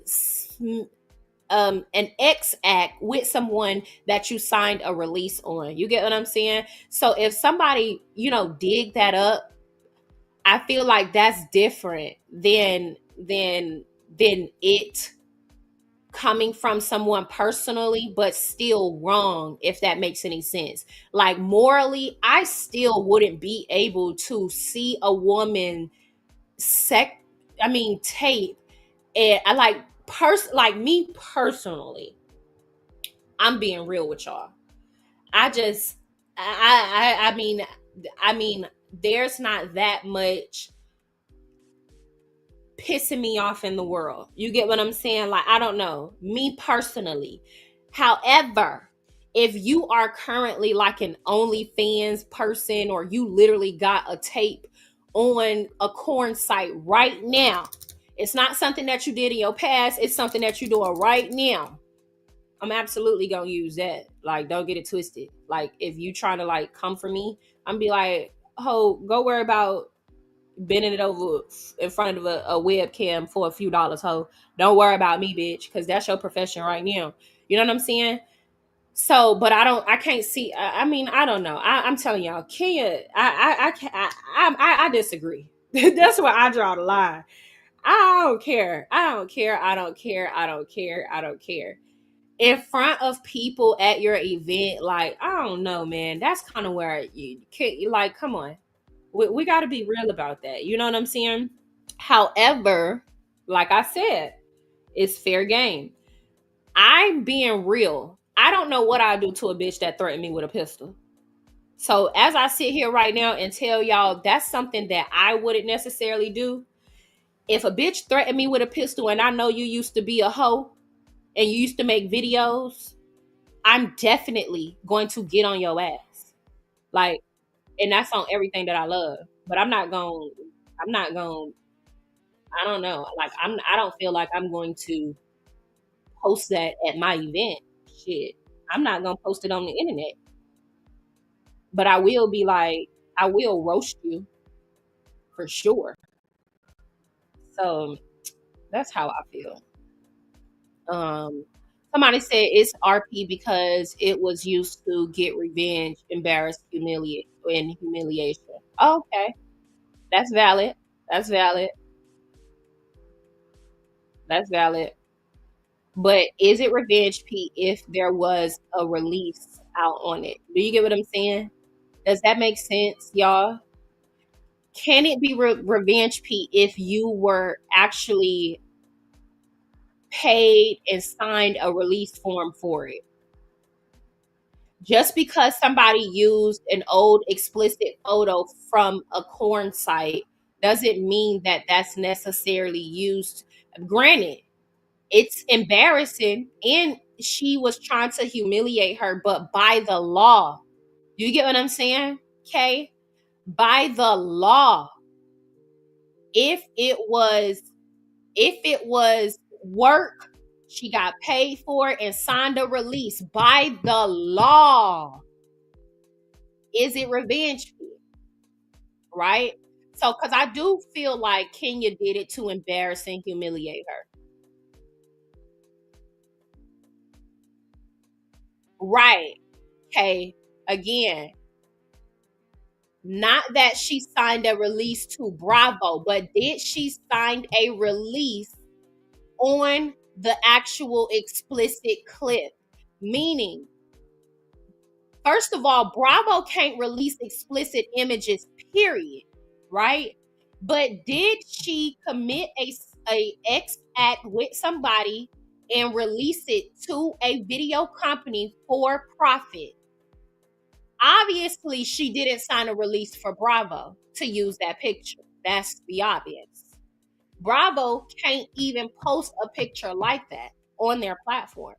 X act with someone that you signed a release on. You get what I'm saying? So if somebody, dig that up, I feel like that's different than it coming from someone personally, but still wrong, if that makes any sense. Like, morally, I still wouldn't be able to see a woman tape. And I me personally, I'm being real with y'all. I mean, there's not that much pissing me off in the world. You get what I'm saying? Like, I don't know, me personally. However, if you are currently like an OnlyFans person, or you literally got a tape on a corn site right now, It's not something that you did in your past. It's something that you're doing right now. I'm absolutely gonna use that. Like, don't get it twisted. Like, if you trying to like come for me, I'm be like, ho, go worry about bending it over in front of a webcam for a few dollars, ho. Don't worry about me, bitch, because that's your profession right now. You know what I'm saying? So, but I can't see. I mean, I don't know. I'm telling y'all, Kenya, I disagree. That's where I draw the line. I don't care. I don't care. I don't care. I don't care. I don't care. In front of people at your event, like, I don't know, man. That's kind of where you can't, like, come on. We got to be real about that. You know what I'm saying? However, like I said, it's fair game. I'm being real. I don't know what I'd do to a bitch that threatened me with a pistol. So as I sit here right now and tell y'all, that's something that I wouldn't necessarily do. If a bitch threatened me with a pistol and I know you used to be a hoe and you used to make videos, I'm definitely going to get on your ass. Like, and that's on everything that I love. But I'm not going, I don't know. Like, I don't feel like I'm going to post that at my event. Shit. I'm not going to post it on the internet. But I will be like, I will roast you for sure. So that's how I feel. Somebody said it's RP because it was used to get revenge, embarrass, humiliate, and humiliation. Oh, okay, that's valid. That's valid. That's valid. But is it revenge, P, if there was a release out on it? Do you get what I'm saying? Does that make sense, y'all? Can it be revenge, P, if you were actually paid and signed a release form for it? Just because somebody used an old explicit photo from a corn site doesn't mean that that's necessarily used. Granted, it's embarrassing and she was trying to humiliate her, but by the law. Do you get what I'm saying? Okay? By the law. If it was work, she got paid for it and signed a release by the law. Is it revenge? Right? So, because I do feel like Kenya did it to embarrass and humiliate her. Right. Okay. Again, not that she signed a release to Bravo, but did she sign a release on the actual explicit clip? Meaning, first of all, Bravo can't release explicit images, period. Right? But did she commit a X act with somebody and release it to a video company for profit? Obviously, she didn't sign a release for Bravo to use that picture. That's the obvious. Bravo can't even post a picture like that on their platform.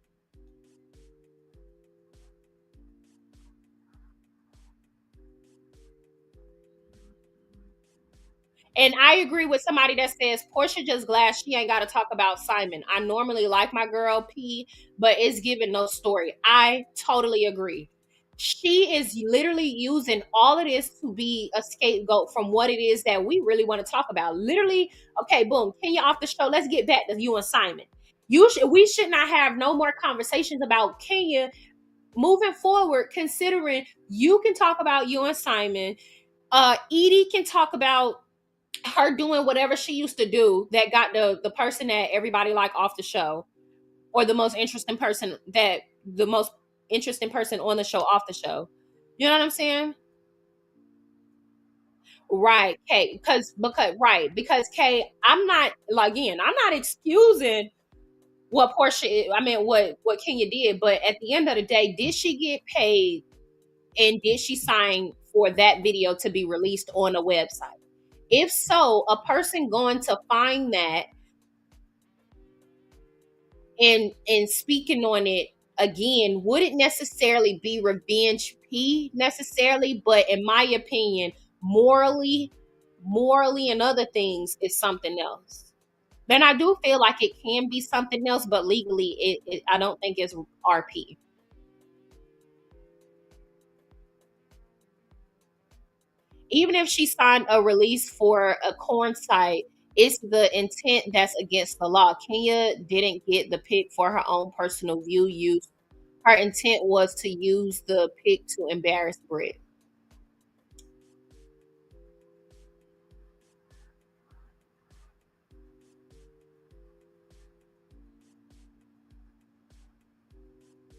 And I agree with somebody that says Porsha just glad she ain't got to talk about Simon. I normally like my girl P, but it's giving no story. I totally agree. She is literally using all of this to be a scapegoat from what it is that we really want to talk about. Literally, okay, boom, Kenya off the show. Let's get back to you and Simon. We should not have no more conversations about Kenya moving forward, considering you can talk about you and Simon. Edie can talk about her doing whatever she used to do that got the person that everybody like off the show, or the most interesting person on the show off the show. You know what I'm saying? Right, Kay, because Kay, I'm not, like, again, I'm not excusing what Porsha, I mean what Kenya did, but at the end of the day, did she get paid and did she sign for that video to be released on a website? If so, a person going to find that and speaking on it again wouldn't necessarily be revenge P necessarily, but in my opinion, morally and other things is something else. Then I do feel like it can be something else, but legally, I don't think it's RP. Even if she signed a release for a corn site, it's the intent that's against the law. Kenya didn't get the pic for her own personal view use. Her intent was to use the pic to embarrass Brit.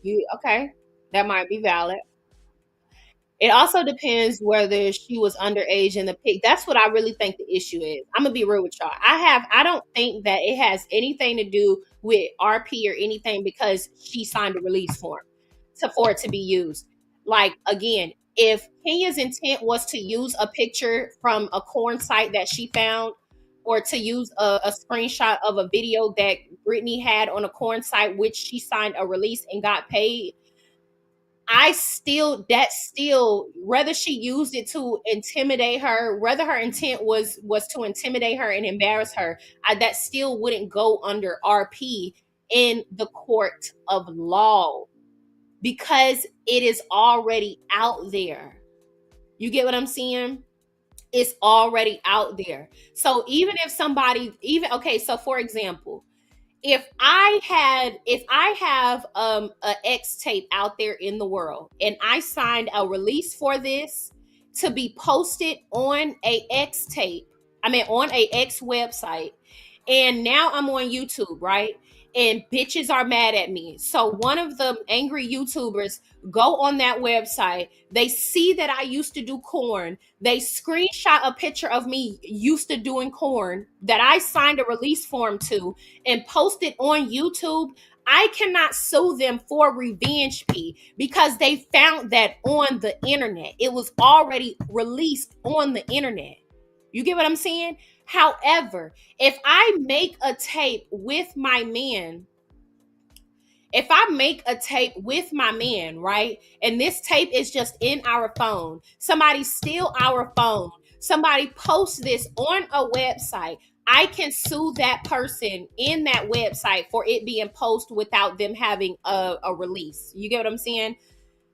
You okay? That might be valid. It also depends whether she was underage in the pic. That's what I really think the issue is. I'm gonna be real with y'all. I don't think that it has anything to do with RP or anything because she signed a release form for it to be used. Like again, if Kenya's intent was to use a picture from a corn site that she found, or to use a screenshot of a video that Britney had on a corn site, which she signed a release and got paid, that's still, whether she used it to intimidate her, whether her intent was to intimidate her and embarrass her, that still wouldn't go under RP in the court of law because it is already out there. You get what I'm saying? It's already out there. So even if somebody, even okay, so for example, if I have a X tape out there in the world and I signed a release for this to be posted on a X tape, I mean on a X website, and now I'm on YouTube, right? And bitches are mad at me. So one of the angry YouTubers go on that website. They see that I used to do corn. They screenshot a picture of me used to doing corn that I signed a release form to and post it on YouTube. I cannot sue them for revenge P because they found that on the internet. It was already released on the internet. You get what I'm saying? However, if I make a tape with my man, if I make a tape with my man, right? And this tape is just in our phone, somebody steal our phone, somebody post this on a website, I can sue that person in that website for it being posted without them having a release. You get what I'm saying?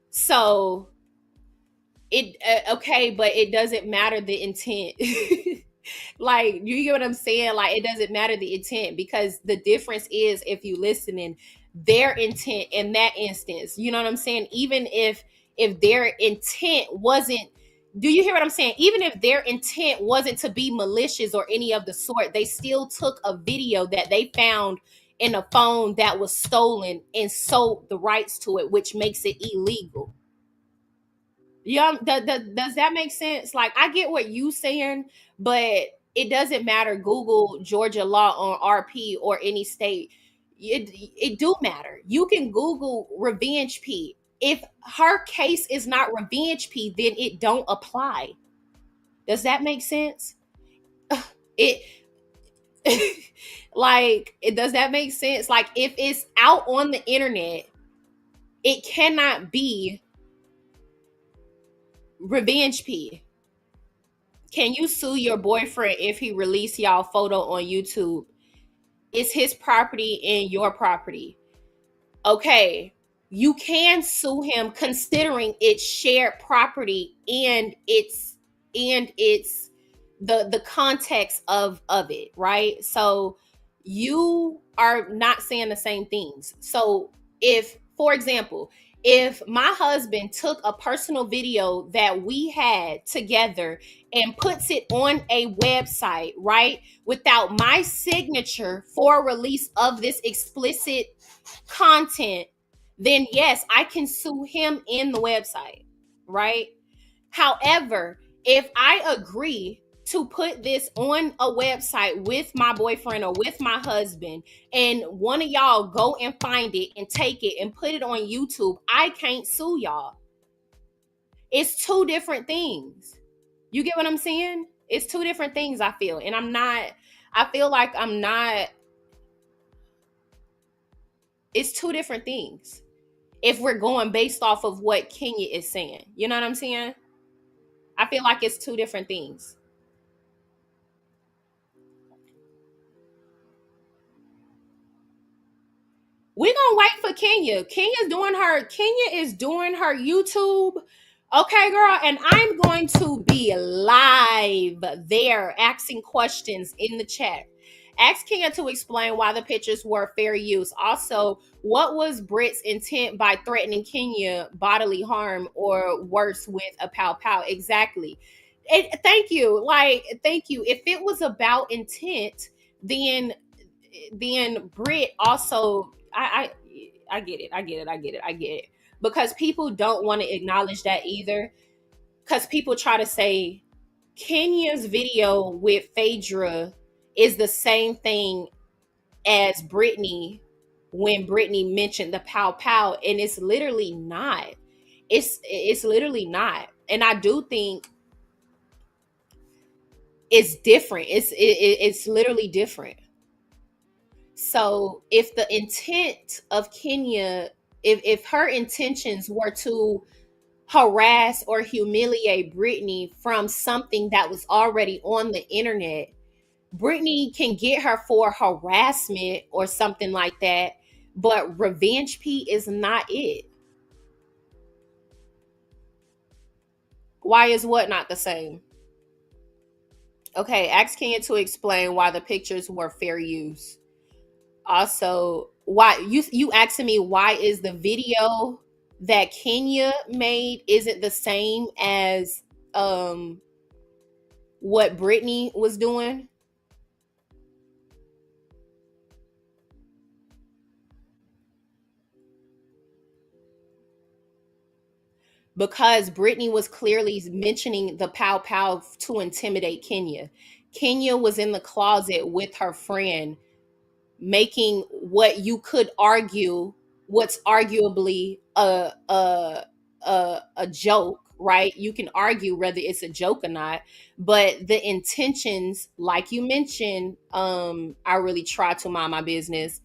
So it okay, but it doesn't matter the intent. Like, you get what I'm saying? Like, it doesn't matter the intent because the difference is if you listening, their intent in that instance. You know what I'm saying? Even if their intent wasn't, do you hear what I'm saying? Even if their intent wasn't to be malicious or any of the sort, they still took a video that they found in a phone that was stolen and sold the rights to it, which makes it illegal. Yeah, does that make sense? Like, I get what you saying, but it doesn't matter. Google Georgia law on RP or any state. It do matter. You can Google revenge P. If her case is not revenge P, then it don't apply. Does that make sense? It like it does that make sense? Like, if it's out on the internet, it cannot be revenge P. Can you sue your boyfriend if he release y'all photo on YouTube? It's his property and your property. Okay, you can sue him considering it's shared property and it's the context of it, right? So you are not saying the same things. So if, for example, if my husband took a personal video that we had together and puts it on a website, right, without my signature for release of this explicit content, then yes, I can sue him in the website, right? However, if I agree to put this on a website with my boyfriend or with my husband, and one of y'all go and find it and take it and put it on YouTube, I can't sue y'all. It's two different things. You get what I'm saying? It's two different things, I feel. And I feel like I'm not, it's two different things if we're going based off of what Kenya is saying. You know what I'm saying? I feel like it's two different things. We're gonna wait for Kenya. Kenya is doing her YouTube. Okay, girl, and I'm going to be live there asking questions in the chat. Ask Kenya to explain why the pictures were fair use. Also, what was Brit's intent by threatening Kenya bodily harm or worse with a pow pow? Exactly. Thank you. Thank you. If it was about intent, then Brit also I get it. Because people don't want to acknowledge that either. Because people try to say Kenya's video with Phaedra is the same thing as Britney when Britney mentioned the pow pow, and it's literally not. It's literally not. And I do think it's different. It's literally different. So if the intent of Kenya, if her intentions were to harass or humiliate Britney from something that was already on the internet, Britney can get her for harassment or something like that, but revenge P is not it. Why is what not the same? Okay, ask Kenya to explain why the pictures were fair use. Also, why you asking me why is the video that Kenya made isn't the same as what Britney was doing? Because Britney was clearly mentioning the pow pow to intimidate Kenya. Kenya was in the closet with her friend making what you could argue what's arguably a joke, right? You can argue whether it's a joke or not, but the intentions, like you mentioned, I really try to mind my business.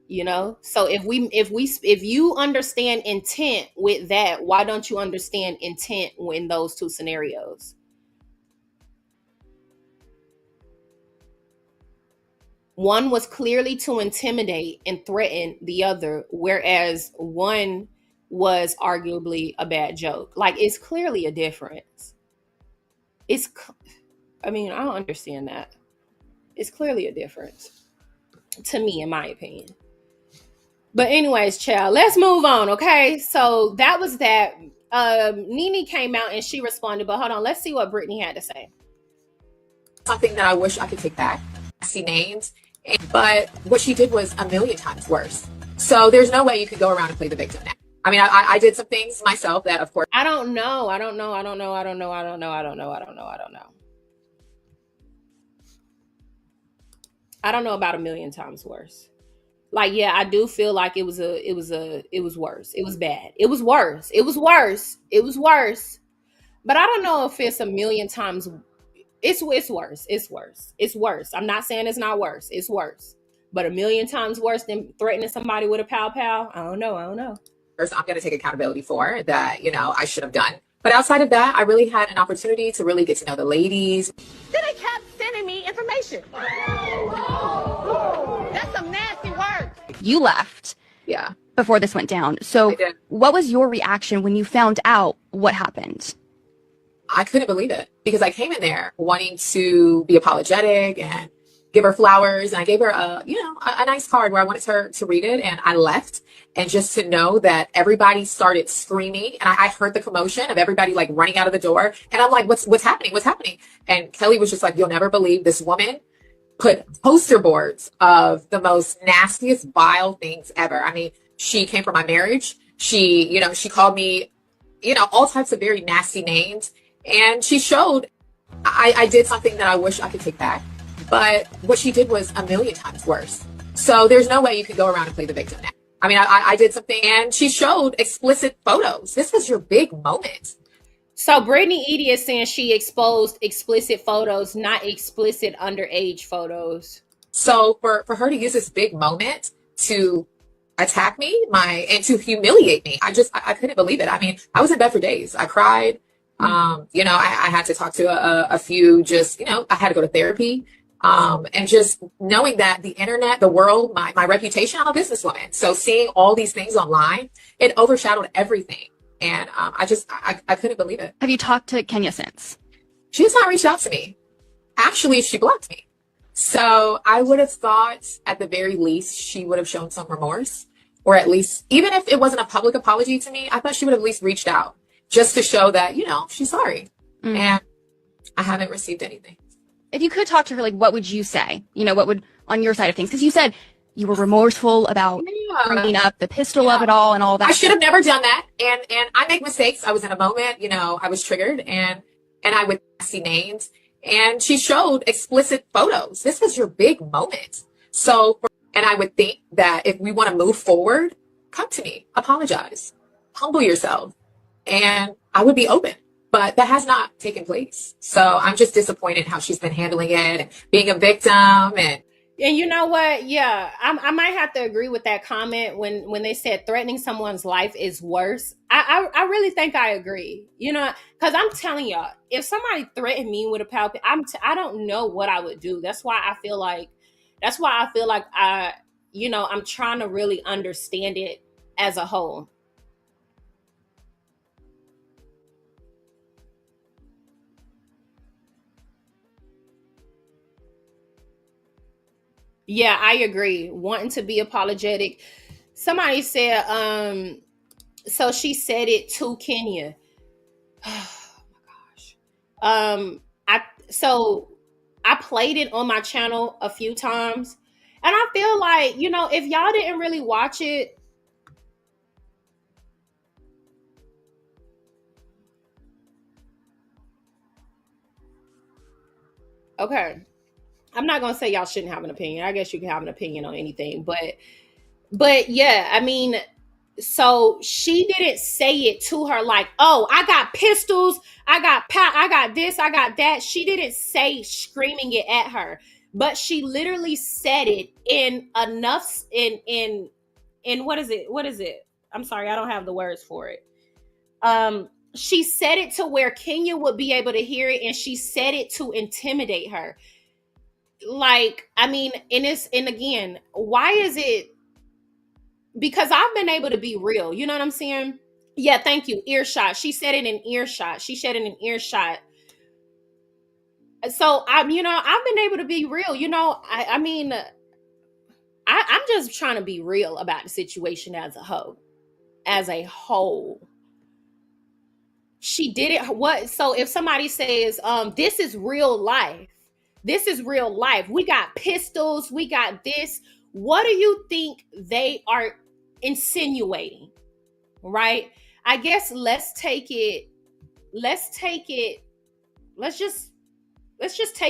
So if you understand intent with that, why don't you understand intent in those two scenarios? One was clearly to intimidate and threaten the other, whereas one was arguably a bad joke. Like, it's clearly a difference. I don't understand that. It's clearly a difference to me, in my opinion. But anyways, child, let's move on, okay? So that was that. Nene came out and she responded, but hold on, let's see what Britney had to say. Something that I wish I could take back. I see names, but what she did was a million times worse. So there's no way you could go around and play the victim now. I mean, I did some things myself that, of course. I don't know. I don't know about a million times worse. Like, yeah, I do feel like it was worse. It was bad. It was worse. But I don't know if it's a million times. It's worse. It's worse. I'm not saying it's not worse. It's worse. But a million times worse than threatening somebody with a pow pow? I don't know. First, I'm going to take accountability for that, I should have done. But outside of that, I really had an opportunity to really get to know the ladies. Then they kept sending me information. That's some nasty words. You left. Yeah. Before this went down. So what was your reaction when you found out what happened? I couldn't believe it because I came in there wanting to be apologetic and give her flowers. And I gave her a nice card where I wanted her to read it. And I left. And just to know that everybody started screaming and I heard the commotion of everybody like running out of the door. And I'm like, what's happening? What's happening? And Kelly was just like, you'll never believe this woman put poster boards of the most nastiest, vile things ever. I mean, she came from my marriage. She called me, all types of very nasty names. And she showed I did something that I wish I could take back. But what she did was a million times worse. So there's no way you could go around and play the victim now. I mean, I did something and she showed explicit photos. This was your big moment. So Brit Eady is saying she exposed explicit photos, not explicit underage photos. So for her to use this big moment to attack me and to humiliate me, I couldn't believe it. I mean, I was in bed for days. I cried. I had to talk to a few I had to go to therapy. And just knowing that the internet, the world, my reputation, I'm a businesswoman. So seeing all these things online, it overshadowed everything. And I couldn't believe it. Have you talked to Kenya since? She has not reached out to me. Actually, she blocked me. So I would have thought at the very least she would have shown some remorse, or at least, even if it wasn't a public apology to me, I thought she would have at least reached out just to show that, she's sorry. And I haven't received anything. If you could talk to her, like, what would you say? What would, on your side of things? Because you said you were remorseful about bringing up the pistol of it all and all that. I should have never done that. And I make mistakes. I was in a moment, I was triggered and I would see names. And she showed explicit photos. This was your big moment. So, and I would think that if we want to move forward, come to me, apologize, humble yourself, and I would be open. But that has not taken place. So I'm just disappointed how she's been handling it and being a victim. And you know what? Yeah, I might have to agree with that comment when they said threatening someone's life is worse. I really think I agree. Because I'm telling y'all, if somebody threatened me with a power, I don't know what I would do. That's why I feel like I'm trying to really understand it as a whole. Yeah, I agree. Wanting to be apologetic. Somebody said, so she said it to Kenya. Oh my gosh. I played it on my channel a few times. And I feel like, if y'all didn't really watch it, okay. I'm not gonna say y'all shouldn't have an opinion. I guess you can have an opinion on anything, but yeah, I mean, so she didn't say it to her like, oh, I got pistols, I got this, I got that. She didn't say screaming it at her, but she literally said it in enough in what is it? I'm sorry, I don't have the words for it. She said it to where Kenya would be able to hear it, and she said it to intimidate her. Like, I mean, and again, why is it? Because I've been able to be real. You know what I'm saying? Yeah, thank you. Earshot. She said it in earshot. She said it in earshot. So I've been able to be real. I mean, I'm just trying to be real about the situation as a whole. As a whole. She did it. So if somebody says, this is real life. This is real life. We got pistols. We got this. What do you think they are insinuating? Right? I guess let's just take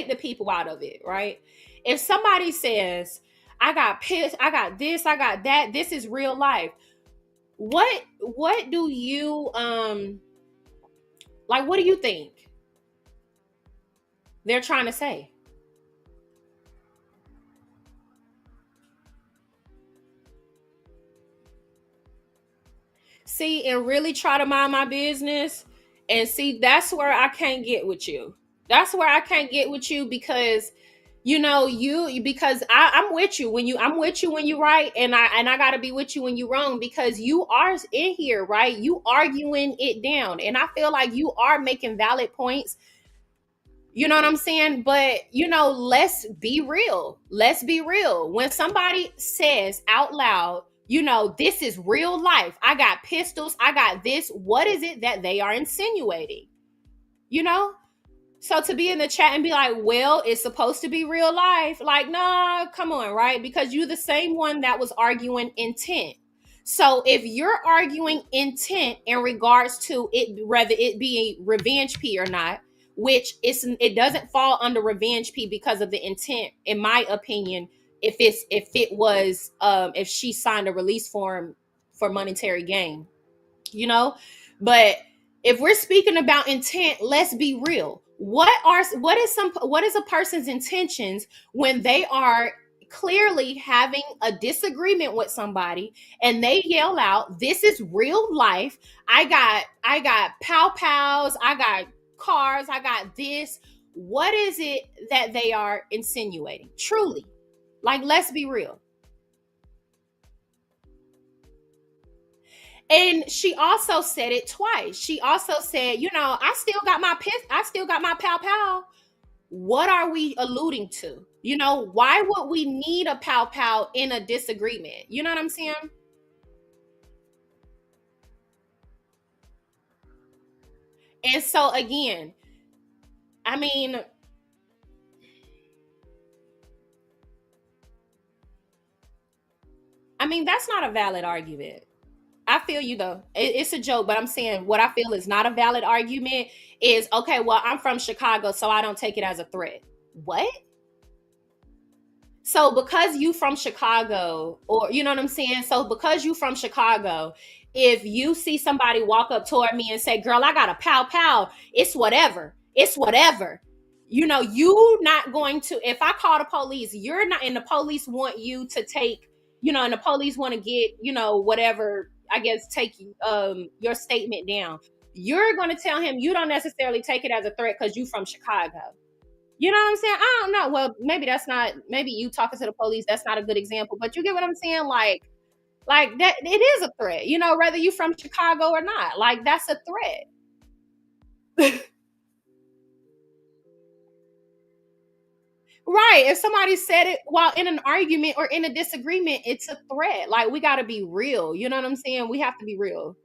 the people out of it, right? If somebody says, I got pissed, I got this, I got that, this is real life. What do you what do you think they're trying to say? See, and really try to mind my business. And see, that's where I can't get with you. That's where I can't get with you because because I'm with you when you right, and I gotta be with you when you wrong, because you are in here, right? You arguing it down, and I feel like you are making valid points. You know what I'm saying? But let's be real. Let's be real. When somebody says out loud, this is real life, I got pistols, I got this, what is it that they are insinuating? So to be in the chat and be like, well, it's supposed to be real life. Like, nah, come on, right? Because you're the same one that was arguing intent. So if you're arguing intent in regards to it, whether it be revenge P or not, which it doesn't fall under revenge P because of the intent, in my opinion, if she signed a release form for monetary gain, but if we're speaking about intent, let's be real. What is a person's intentions when they are clearly having a disagreement with somebody and they yell out, this is real life, I got pow pows, I got cars, I got this. What is it that they are insinuating? Truly. Like, let's be real. And she also said it twice. She also said, I still got my pow pow. What are we alluding to? Why would we need a pow pow in a disagreement? You know what I'm saying? And so again, I mean, that's not a valid argument. I feel you though. It's a joke, but I'm saying what I feel is not a valid argument is, okay, well, I'm from Chicago, so I don't take it as a threat. What? So because you from Chicago, or you know what I'm saying? So because you from Chicago, if you see somebody walk up toward me and say, girl, I got a pow pow, it's whatever. It's whatever. You not going to, if I call the police, you're not, and the police want you to take, and the police want to get, whatever, I guess, take your statement down. You're going to tell him you don't necessarily take it as a threat because you from Chicago. You know what I'm saying? I don't know. Well, maybe you talking to the police, that's not a good example, but you get what I'm saying? Like that, it is a threat, whether you from Chicago or not. Like, that's a threat. Right. If somebody said it while in an argument or in a disagreement, it's a threat. Like, we got to be real. You know what I'm saying? We have to be real.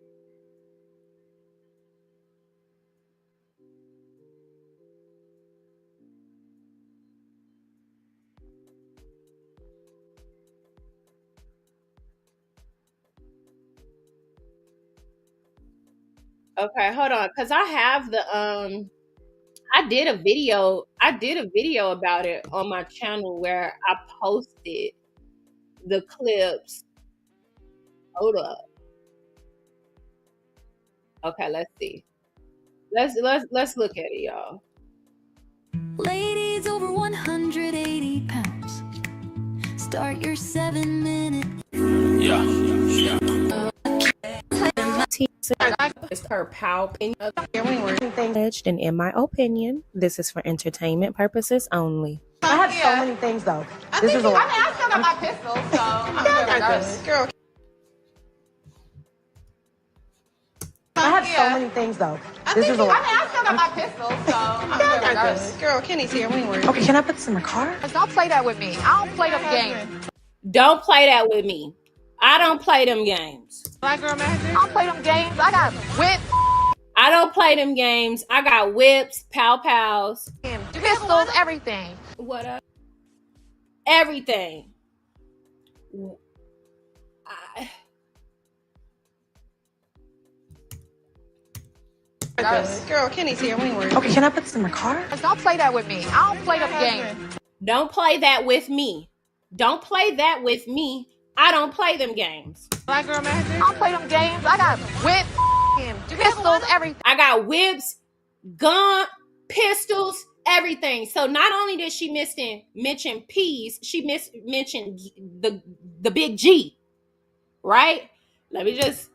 Okay, hold on, because I have I did a video about it on my channel where I posted the clips. Hold up. Okay, let's see. Let's look at it, y'all. Ladies over 180 pounds, start your 7-minute. Yeah. It's her pow alleged, and in my opinion, this is for entertainment purposes only. I have so many things though. This is a lot. I still got my pistol, so I'm good. Girl. I have so many things though. This is a lot. I still got my pistol, so I'm good. Girl, Kenny's here. We ain't worried. Okay, can I put this in the car? Don't play that with me. I don't play them games. Don't play that with me. I don't play them games. Black girl magic. I don't play them games. I got whips. I don't play them games. I got whips, pow pows, pistols, everything. What up? Everything. Girl, Kenny's here. We ain't worried. Okay, can I put this in the car? Don't play that with me. I don't play them games. Don't play that with me. Don't play that with me. I don't play them games. Black girl magic. I don't play them games. I got whips, pistols, everything. I got whips, gun, pistols, everything. So not only did she mention P's, she mentioned the big G, right? Let me just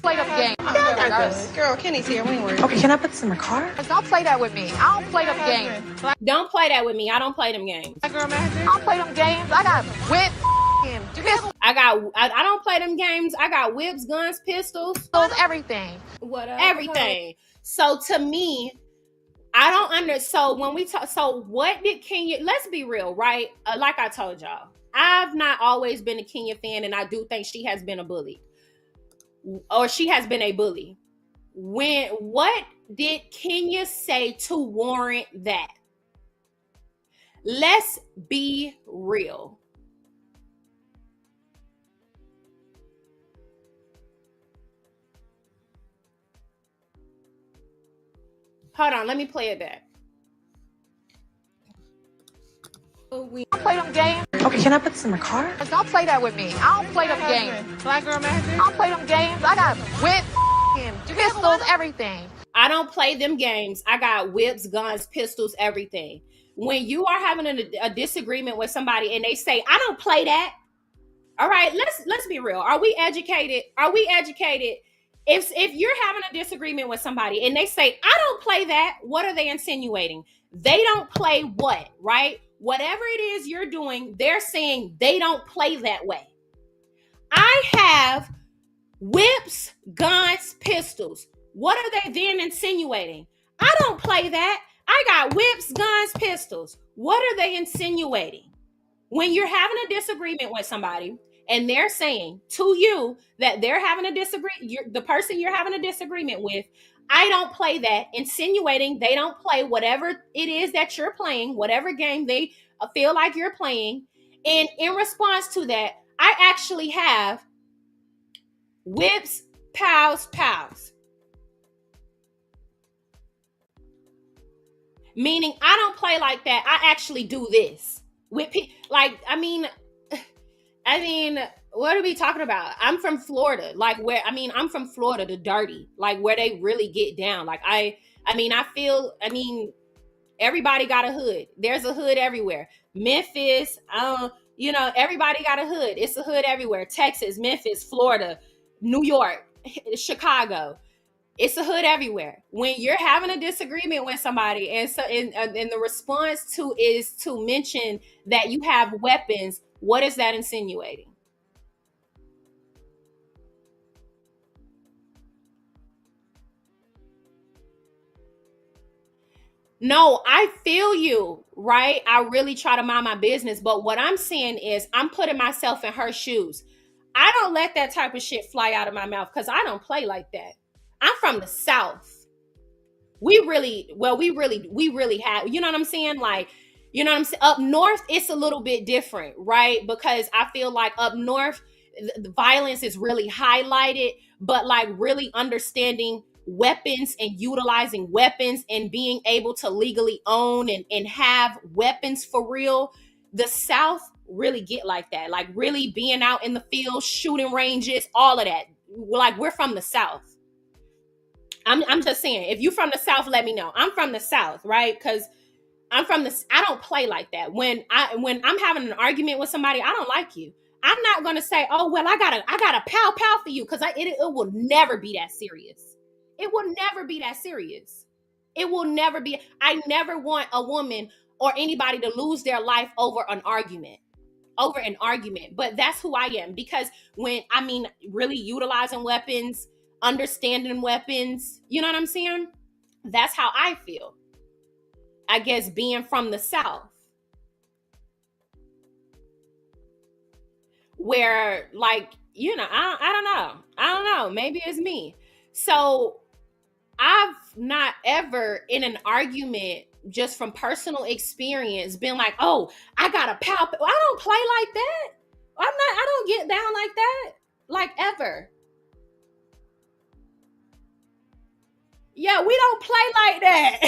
play them games. Girl, Kenny's here. We ain't worried. Okay, can I put this in the car? Don't play that with me. I don't play them games. Don't play that with me. I don't play them games. Black girl magic. I don't play them games. I got whips. I don't play them games. I got whips, guns, pistols, everything. Everything. So to me, I don't so when we talk, so what did Kenya, let's be real, right? Like I told y'all, I've not always been a Kenya fan, and I do think she has been a bully. Or she has been a bully. What did Kenya say to warrant that? Let's be real. Hold on, let me play it back. We don't play them games. Okay, can I put this in the car? Don't play that with me. I don't play them games. Black girl magic. I don't play them games. I got whips, pistols, everything. I don't play them games. I got whips, guns, pistols, everything. When you are having a disagreement with somebody and they say, I don't play that. All right, let's be real. Are we educated? Are we educated if you're having a disagreement with somebody and they say, I don't play that, what are they insinuating? They don't play what, right? Whatever it is you're doing, they're saying they don't play that way. I have whips, guns, pistols. What are they then insinuating? I don't play that. I got whips, guns, pistols. What are they insinuating? When you're having a disagreement with somebody and they're saying to you that they're having a disagreement, the person you're having a disagreement with, I don't play that, insinuating they don't play whatever it is that you're playing, whatever game they feel like you're playing. And in response to that, I actually have whips, pals. Meaning I don't play like that. I actually do this. With like, I mean, what are we talking about? I'm from Florida, I'm from Florida, the dirty, like where they really get down. Like everybody got a hood. There's a hood everywhere. Memphis, everybody got a hood. It's a hood everywhere. Texas, Memphis, Florida, New York, Chicago. It's a hood everywhere. When you're having a disagreement with somebody, and the response to is to mention that you have weapons, what is that insinuating? No, I feel you, right? I really try to mind my business, but what I'm saying is I'm putting myself in her shoes. I don't let that type of shit fly out of my mouth because I don't play like that. I'm from the South. We really have, you know what I'm saying? Like, you know what I'm saying? Up north, it's a little bit different, right? Because I feel like up north, the violence is really highlighted, but like really understanding weapons and utilizing weapons and being able to legally own and have weapons for real. The South really get like that, like really being out in the field, shooting ranges, all of that. Like, we're from the South. I'm just saying, if you from the South, let me know. I'm from the South, right? Because I don't play like that. When I'm having an argument with somebody, I don't like you, I'm not gonna say, oh well, I got a pow for you, because it will never be that serious. It will never be that serious. It will never be. I never want a woman or anybody to lose their life over an argument. But that's who I am, because really utilizing weapons, understanding weapons, you know what I'm saying? That's how I feel. I guess being from the South, where like, I don't know, maybe it's me. So I've not ever in an argument, just from personal experience, been like, oh, I got a pow. I don't play like that. I don't get down like that, like, ever. Yeah, we don't play like that.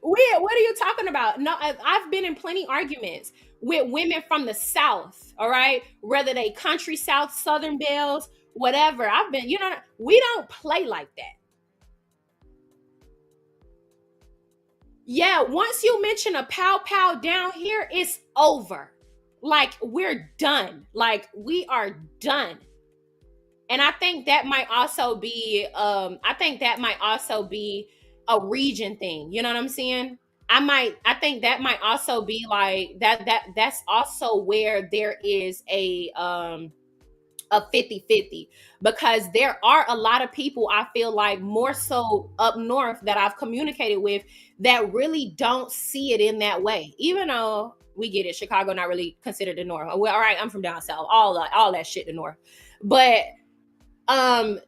What are you talking about? No, I've been in plenty arguments with women from the South, all right? Whether they country South, Southern belles, whatever. We don't play like that. Yeah, once you mention a pow down here, it's over. Like, we're done. Like, we are done. And I think that might also be a region thing. You know what I'm saying? I think that might also be like that's also where there is a 50-50, because there are a lot of people, I feel like, more so up north, that I've communicated with, that really don't see it in that way. Even though we get it, Chicago not really considered the north. Well, all right, I'm from down south, all that shit the north. But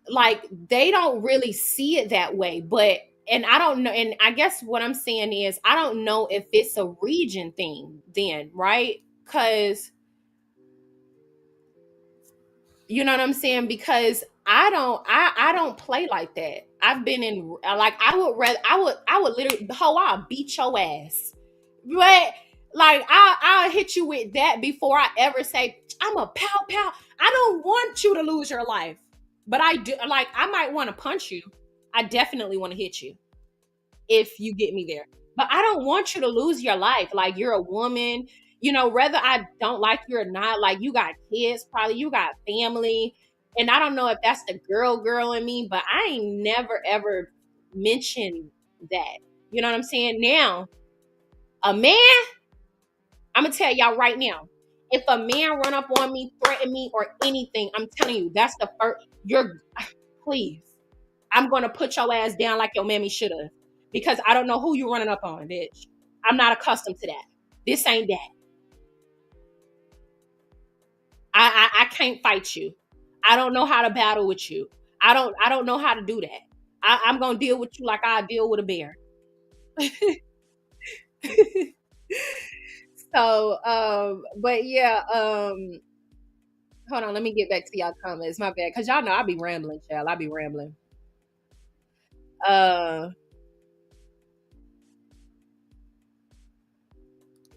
like, they don't really see it that way. But and I don't know, and I guess what I'm saying is, I don't know if it's a region thing then, right? Because you know what I'm saying? Because I don't play like that. I've been in, like, I would literally, I'll beat your ass. But like, I'll hit you with that before I ever say I'm a pow. I don't want you to lose your life. But I do, like, I might want to punch you. I definitely want to hit you if you get me there. But I don't want you to lose your life. Like, you're a woman, whether I don't like you or not, like, you got kids, probably, you got family. And I don't know if that's the girl in me, but I ain't never ever mentioned that. You know what I'm saying? Now, a man, I'm gonna tell y'all right now, if a man run up on me, threaten me, or anything, I'm telling you, that's the first. Please, I'm gonna put your ass down like your mammy should have, because I don't know who you running up on, bitch. I'm not accustomed to that. This ain't that. I can't fight you. I don't know how to battle with you. I don't know how to do that. I'm gonna deal with you like I deal with a bear. So, but yeah, hold on, let me get back to y'all comments. My bad, cause y'all know I be rambling, child. I be rambling.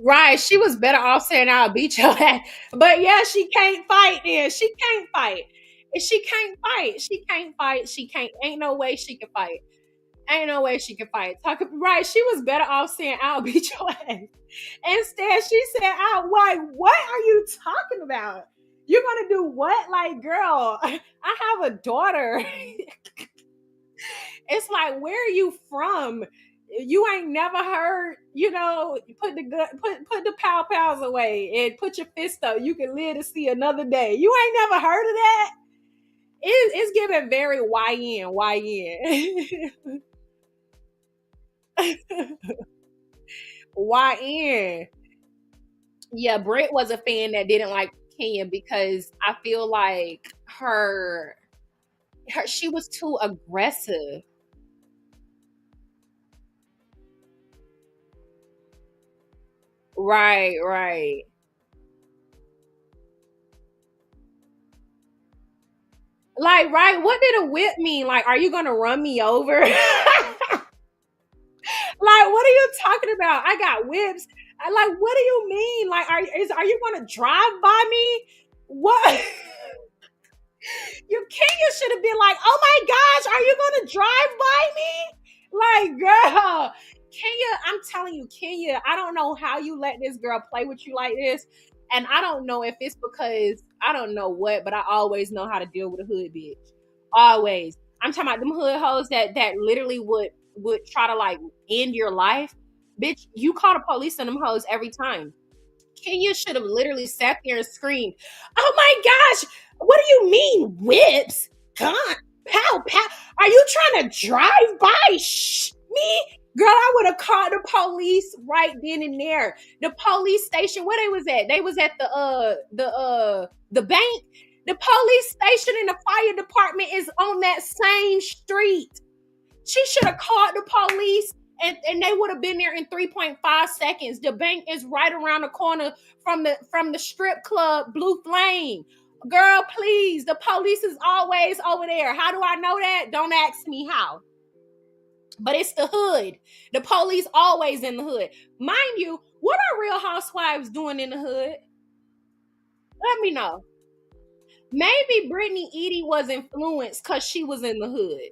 Right, she was better off saying I'll beat your ass. But yeah, she can't fight then. She can't fight. She can't fight. She can't fight. She can't. Ain't no way she can fight. Ain't no way she can fight. Right, she was better off saying I'll beat your ass. Instead, she said, "I'll." Like, what are you talking about? You're gonna do what? Like, girl, I have a daughter. It's like, where are you from? You ain't never heard, put the pow pows away and put your fist up. You can live to see another day. You ain't never heard of that? It's giving very YN. YN. Yeah, Brit was a fan that didn't like Kenya because I feel like she was too aggressive. Right, right. Like, right, what did a whip mean? Like, are you gonna run me over? Like, what are you talking about? I got whips. Like, what do you mean? Like, are you gonna drive by me? What? Kenya should have been like, oh my gosh, are you gonna drive by me? Like, girl, Kenya, I'm telling you, Kenya, I don't know how you let this girl play with you like this. And I don't know if it's because I don't know what, but I always know how to deal with a hood bitch. Always. I'm talking about them hood hoes that literally would try to like end your life. Bitch, you call the police on them hoes every time. Kenya should have literally sat there and screamed, "Oh my gosh, what do you mean whips? God, pow, pow. Are you trying to drive by me?" Girl, I would have called the police right then and there. The police station, where they was at? They was at the bank. The police station and the fire department is on that same street. She should have called the police and they would have been there in 3.5 seconds. The bank is right around the corner from the strip club Blue Flame. Girl, please, the police is always over there. How do I know that? Don't ask me how. But it's the hood. The police always in the hood. Mind you, what are Real Housewives doing in the hood? Let me know. Maybe Brit Eady was influenced because she was in the hood.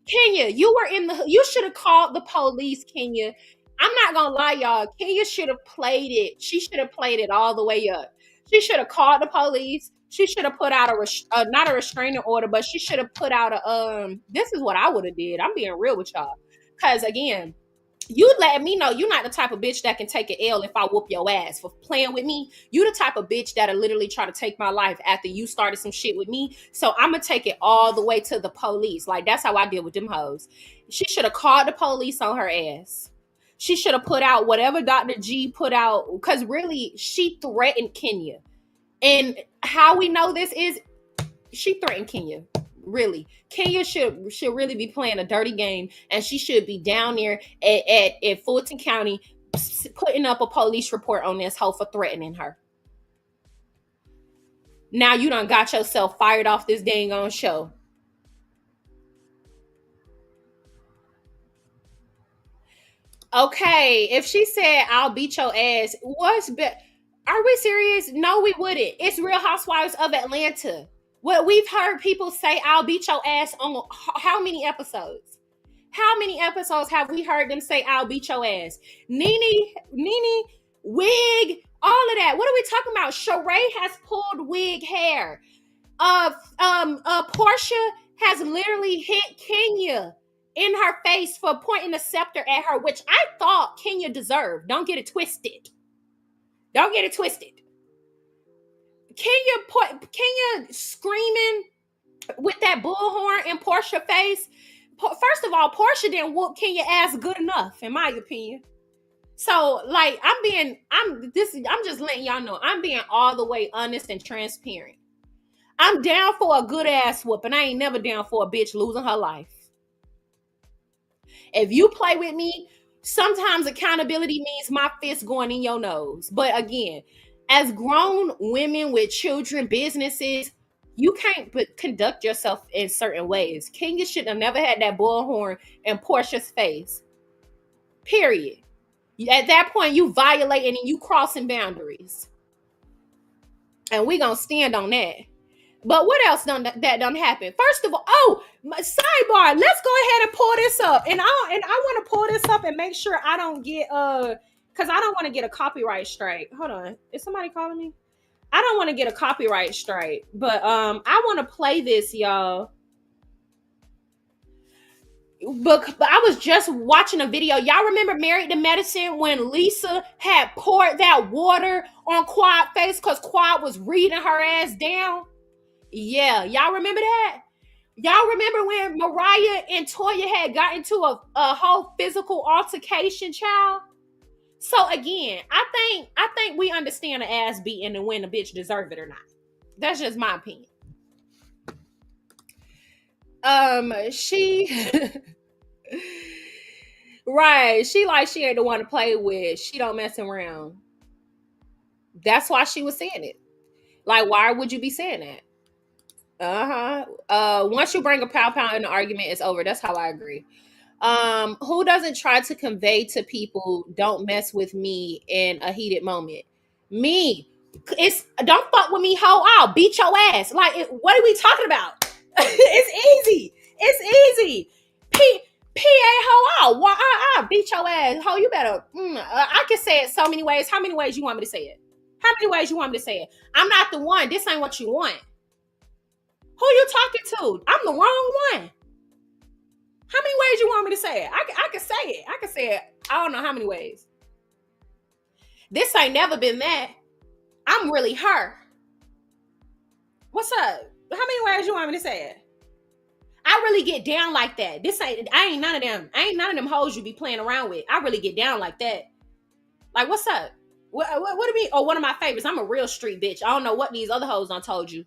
Kenya, you were in the. You should have called the police, Kenya. I'm not gonna lie, y'all. Kenya should have played it. She should have played it all the way up. She should have called the police. She should have put out not a restraining order, but she should have put out a This is what I would have did. I'm being real with y'all, because again, you let me know you're not the type of bitch that can take an L if I whoop your ass for playing with me. You the type of bitch that'll literally try to take my life after you started some shit with me. So I'm gonna take it all the way to the police. Like, that's how I deal with them hoes. She should have called the police on her ass. She should have put out whatever Dr. G put out, because really she threatened Kenya. And how we know this is she threatened Kenya. Really, Kenya should really be playing a dirty game, and she should be down there at Fulton County putting up a police report on this hoe for threatening her. Now you done got yourself fired off this dang on show. Okay, if she said I'll beat your ass, are we serious? No, we wouldn't. It's Real Housewives of Atlanta. What we've heard people say, I'll beat your ass on how many episodes? How many episodes have we heard them say, I'll beat your ass? Nene, Wig, All of that. What are we talking about? Sheree has pulled wig hair. Porsha has literally hit Kenya in her face for pointing the scepter at her, which I thought Kenya deserved. Don't get it twisted. Don't get it twisted. Kenya screaming with that bullhorn in Porsha's face. First of all, Porsha didn't whoop Kenya ass good enough, in my opinion. So, like, I'm just letting y'all know, I'm being all the way honest and transparent. I'm down for a good ass whooping. I ain't never down for a bitch losing her life. If you play with me, sometimes accountability means my fist going in your nose. But again, as grown women with children, businesses, you can't conduct yourself in certain ways. Kenya should have never had that bullhorn in Porsha's face. Period. At that point, you violating and you crossing boundaries. And we gonna stand on that. But what else done happen? First of all, sidebar, let's go ahead and pull this up. And I want to pull this up and make sure I don't get because I don't want to get a copyright strike. Hold on. Is somebody calling me? I don't want to get a copyright strike, but I want to play this, y'all. But I was just watching a video. Y'all remember Married to Medicine when Lisa had poured that water on Quad's face because Quad was reading her ass down? Yeah, y'all remember that? Y'all remember when Mariah and Toya had got into a whole physical altercation, child? So again, I think we understand an ass beating and when a bitch deserve it or not. That's just my opinion. She right, she ain't the one to play with. She don't mess around. That's why she was saying it. Like, why would you be saying that? Once you bring a pow in the argument, it's over. That's how I agree. Who doesn't try to convey to people, don't mess with me in a heated moment? Me. It's don't fuck with me, ho. I'll beat your ass. Like, what are we talking about? It's easy. It's easy. PA ho. I'll beat your ass, ho. You better. I can say it so many ways. How many ways you want me to say it? How many ways you want me to say it? I'm not the one. This ain't what you want. Who you talking to? I'm the wrong one. How many ways you want me to say it? I can say it. I can say it. I don't know how many ways. This ain't never been that. I'm really her. What's up? How many ways you want me to say it? I really get down like that. I ain't none of them. I ain't none of them hoes you be playing around with. I really get down like that. Like, what's up? What do you mean? Oh, one of my favorites. I'm a real street bitch. I don't know what these other hoes done told you.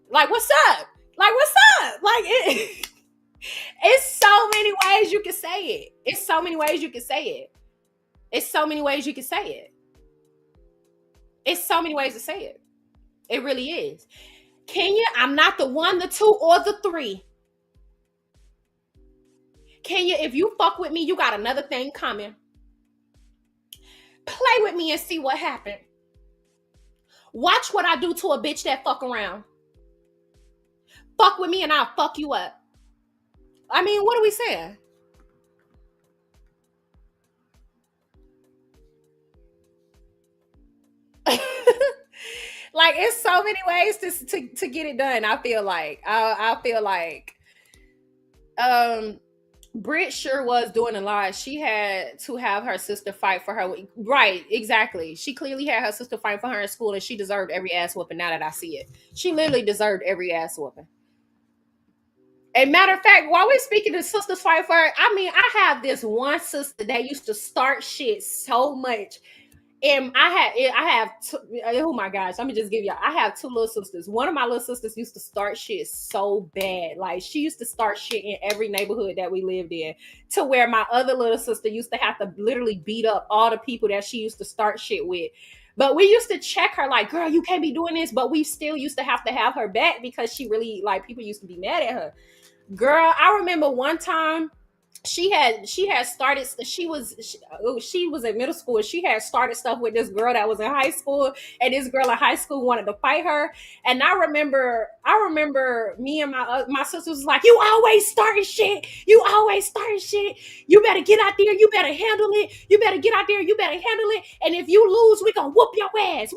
Like, what's up? Like, what's up? Like, it's so many ways you can say it. It's so many ways you can say it. It's so many ways you can say it. It's so many ways to say it. It really is. Kenya, I'm not the one, the two, or the three. Kenya, if you fuck with me, you got another thing coming. Play with me and see what happens. Watch what I do to a bitch that fuck around. Fuck with me and I'll fuck you up. I mean, what are we saying? Like, it's so many ways to get it done. I feel like Brit sure was doing a lot. She had to have her sister fight for her. Right, exactly. She clearly had her sister fight for her in school, and she deserved every ass whooping. Now that I see it, she literally deserved every ass whooping. A matter of fact, while we're speaking of sisters fight for her, I mean, I have this one sister that used to start shit so much. And oh my gosh, let me just give y'all. I have two little sisters. One of my little sisters used to start shit so bad. Like, she used to start shit in every neighborhood that we lived in, to where my other little sister used to have to literally beat up all the people that she used to start shit with. But we used to check her like, girl, you can't be doing this. But we still used to have her back because she really, like, people used to be mad at her. Girl, I remember one time she had started, she was in middle school, and she had started stuff with this girl that was in high school, and this girl in high school wanted to fight her. And I remember me and my sisters was like, you always starting shit, you better get out there, you better handle it, you better get out there, you better handle it, and if you lose, we gonna whoop your ass.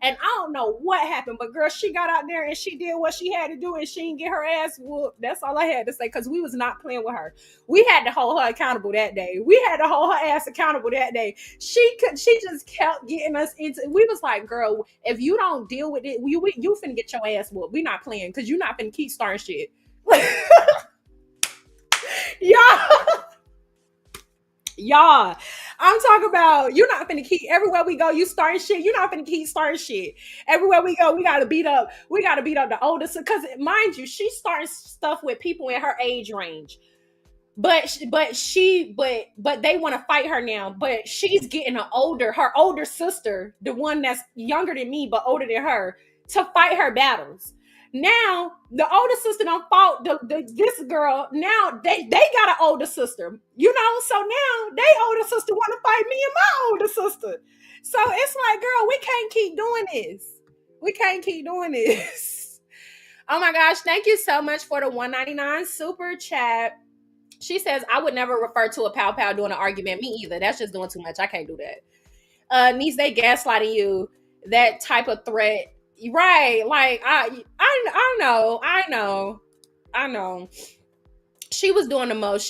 And I don't know what happened, but girl, she got out there and she did what she had to do, and she didn't get her ass whooped. That's all I had to say, because we was not playing with her. We had to hold her accountable that day. We had to hold her ass accountable that day. She just kept getting us into. We was like, girl, if you don't deal with it, you finna get your ass whooped. We not playing, because you not finna keep starting shit. Y'all, I'm talking about, you're not finna keep, everywhere we go, you starting shit. You're not finna keep starting shit. Everywhere we go, we gotta beat up the oldest, because mind you, she's starting stuff with people in her age range. But they want to fight her now. But she's getting her older sister, the one that's younger than me but older than her, to fight her battles. Now the older sister done fought this girl. Now they got an older sister, so now they older sister want to fight me and my older sister. So it's like, girl, we can't keep doing this. Oh my gosh, thank you so much for the $1.99 super chat. She says, I would never refer to a pow pow during an argument. Me either. That's just doing too much. I can't do that. Niece, they gaslighting you. That type of threat. Right. Like, I know. She was doing the most.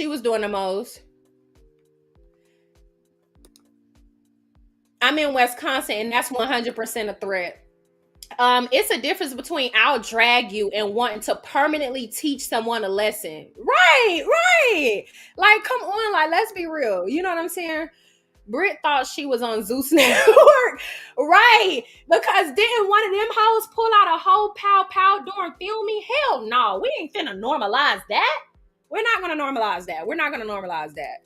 I'm in Wisconsin, and that's 100% a threat. It's a difference between I'll drag you and wanting to permanently teach someone a lesson. Right. Like, come on, like, let's be real. You know what I'm saying? Brit thought she was on Zeus Network. Right. Because didn't one of them hoes pull out a whole pow during filming? Hell no. We ain't finna normalize that. We're not gonna normalize that.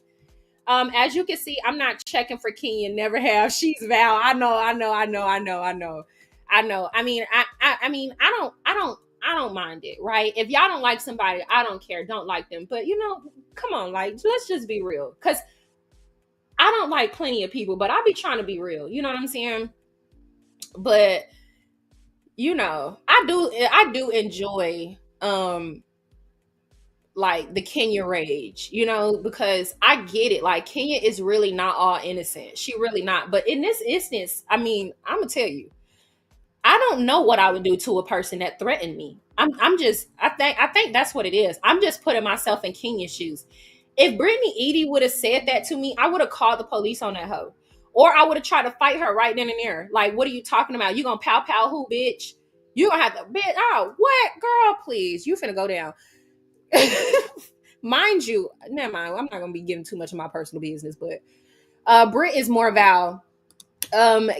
As you can see, I'm not checking for Kenya. Never have. She's Val. I know. I mean, I don't mind it, right? If y'all don't like somebody, I don't care. Don't like them. But come on, like, let's just be real. Because I don't like plenty of people, but I be trying to be real. You know what I'm saying? But I do enjoy like the Kenya rage, because I get it. Like, Kenya is really not all innocent. She really not. But in this instance, I mean, I'm gonna tell you, I don't know what I would do to a person that threatened me. I think that's what it is. I'm just putting myself in Kenya's shoes. If Britney Eady would have said that to me, I would have called the police on that hoe. Or I would have tried to fight her right then and there. Like, what are you talking about? You gonna pow who, bitch? You gonna have to, bitch, oh, what? Girl, please. You finna go down. Mind you, never mind. I'm not gonna be giving too much of my personal business, but Brit is more Val.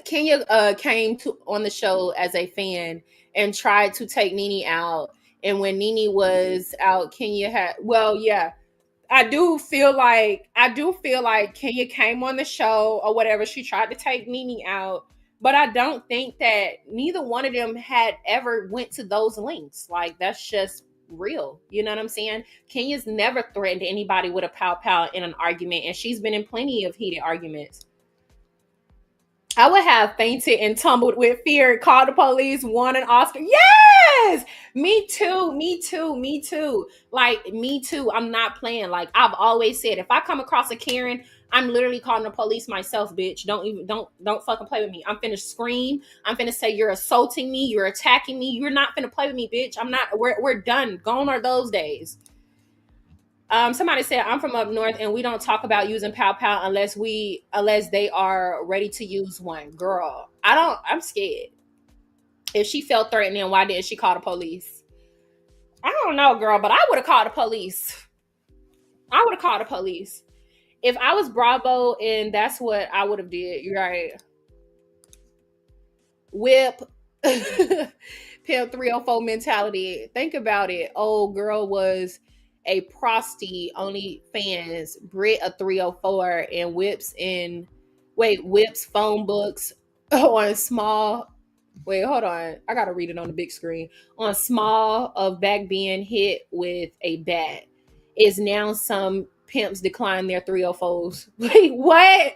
Kenya came on the show as a fan and tried to take Nene out. And when Nene was out, Kenya had, I do feel like Kenya came on the show or whatever. She tried to take Nene out, but I don't think that neither one of them had ever went to those lengths. Like, that's just real. You know what I'm saying? Kenya's never threatened anybody with a pow in an argument, and she's been in plenty of heated arguments. I would have fainted and tumbled with fear, called the police, won an Oscar. Yes! Me too. Like, me too. I'm not playing. Like, I've always said, if I come across a Karen, I'm literally calling the police myself, bitch. Don't fucking play with me. I'm finna scream. I'm finna say you're assaulting me. You're attacking me. You're not finna play with me, bitch. We're done. Gone are those days. Somebody said, I'm from up north and we don't talk about using pow unless they are ready to use one. Girl, I'm scared. If she felt threatened, then why didn't she call the police? I don't know, girl, but I would have called the police. If I was Bravo, and that's what I would have did. You're right. Whip. Pimp 304 mentality. Think about it. Old girl was a prosty, only fans, Brit a 304, and Whip's phone books on small. Wait, hold on. I gotta read it on the big screen. On small of back being hit with a bat. is now some pimps decline their 304s. Wait, what?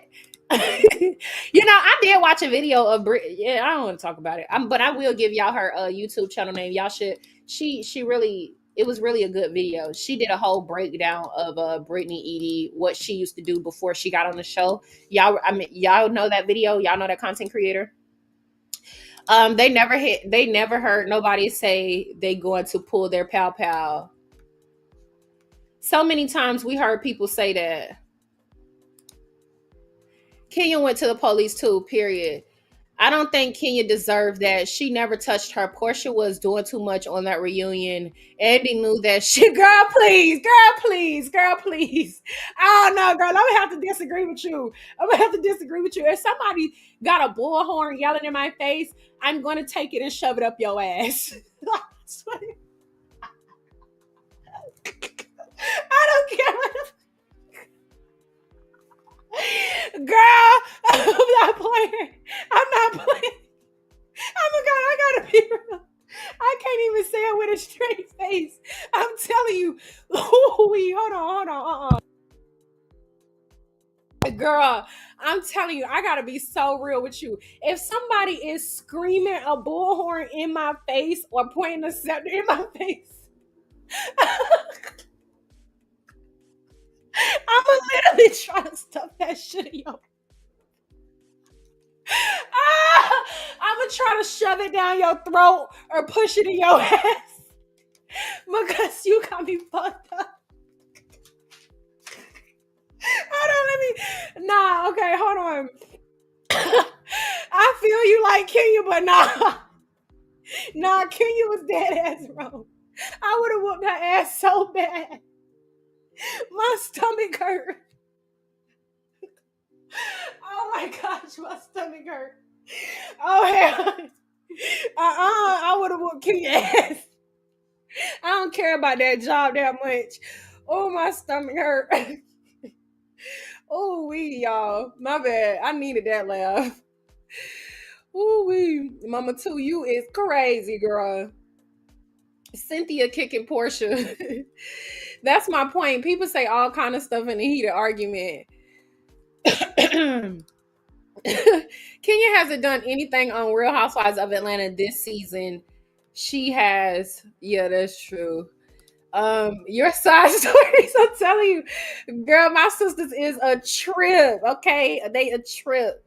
I did watch a video of Brit. Yeah, I don't want to talk about it. But I will give y'all her YouTube channel name. Y'all should. She really. It was really a good video. She did a whole breakdown of Britney Eady, what she used to do before she got on the show. Y'all know that video. Y'all know that content creator. They never heard nobody say they going to pull their pow. So many times we heard people say that. Kenya went to the police too, period. I don't think Kenya deserved that. She never touched her. Porsha was doing too much on that reunion. Andy knew that shit. Girl, please. I don't know, girl. I'm gonna have to disagree with you. If somebody got a bullhorn yelling in my face, I'm gonna take it and shove it up your ass. I don't care what girl, I'm not playing. Oh my God, I gotta be real. I can't even say it with a straight face. I'm telling you. Hold on. Girl, I'm telling you, I gotta be so real with you. If somebody is screaming a bullhorn in my face or pointing a scepter in my face, I'm gonna literally try to stuff that shit in your I'm gonna try to shove it down your throat or push it in your ass because you got me fucked up. Okay, hold on. I feel you like Kenya, but Kenya was dead ass wrong. I would have whooped her ass so bad. My stomach hurt. Oh my gosh, my stomach hurt. Oh hell. I would have whooped Kenya's ass. I don't care about that job that much. Oh, my stomach hurt. Oh, y'all. My bad. I needed that laugh. Oh, Mama 2, you is crazy, girl. Cynthia kicking Porsha. That's my point. People say all kind of stuff in the heated argument. Kenya hasn't done anything on Real Housewives of Atlanta this season. She has. Yeah, that's true. Your side stories, I'm telling you, girl, my sisters is a trip. Okay, they a trip.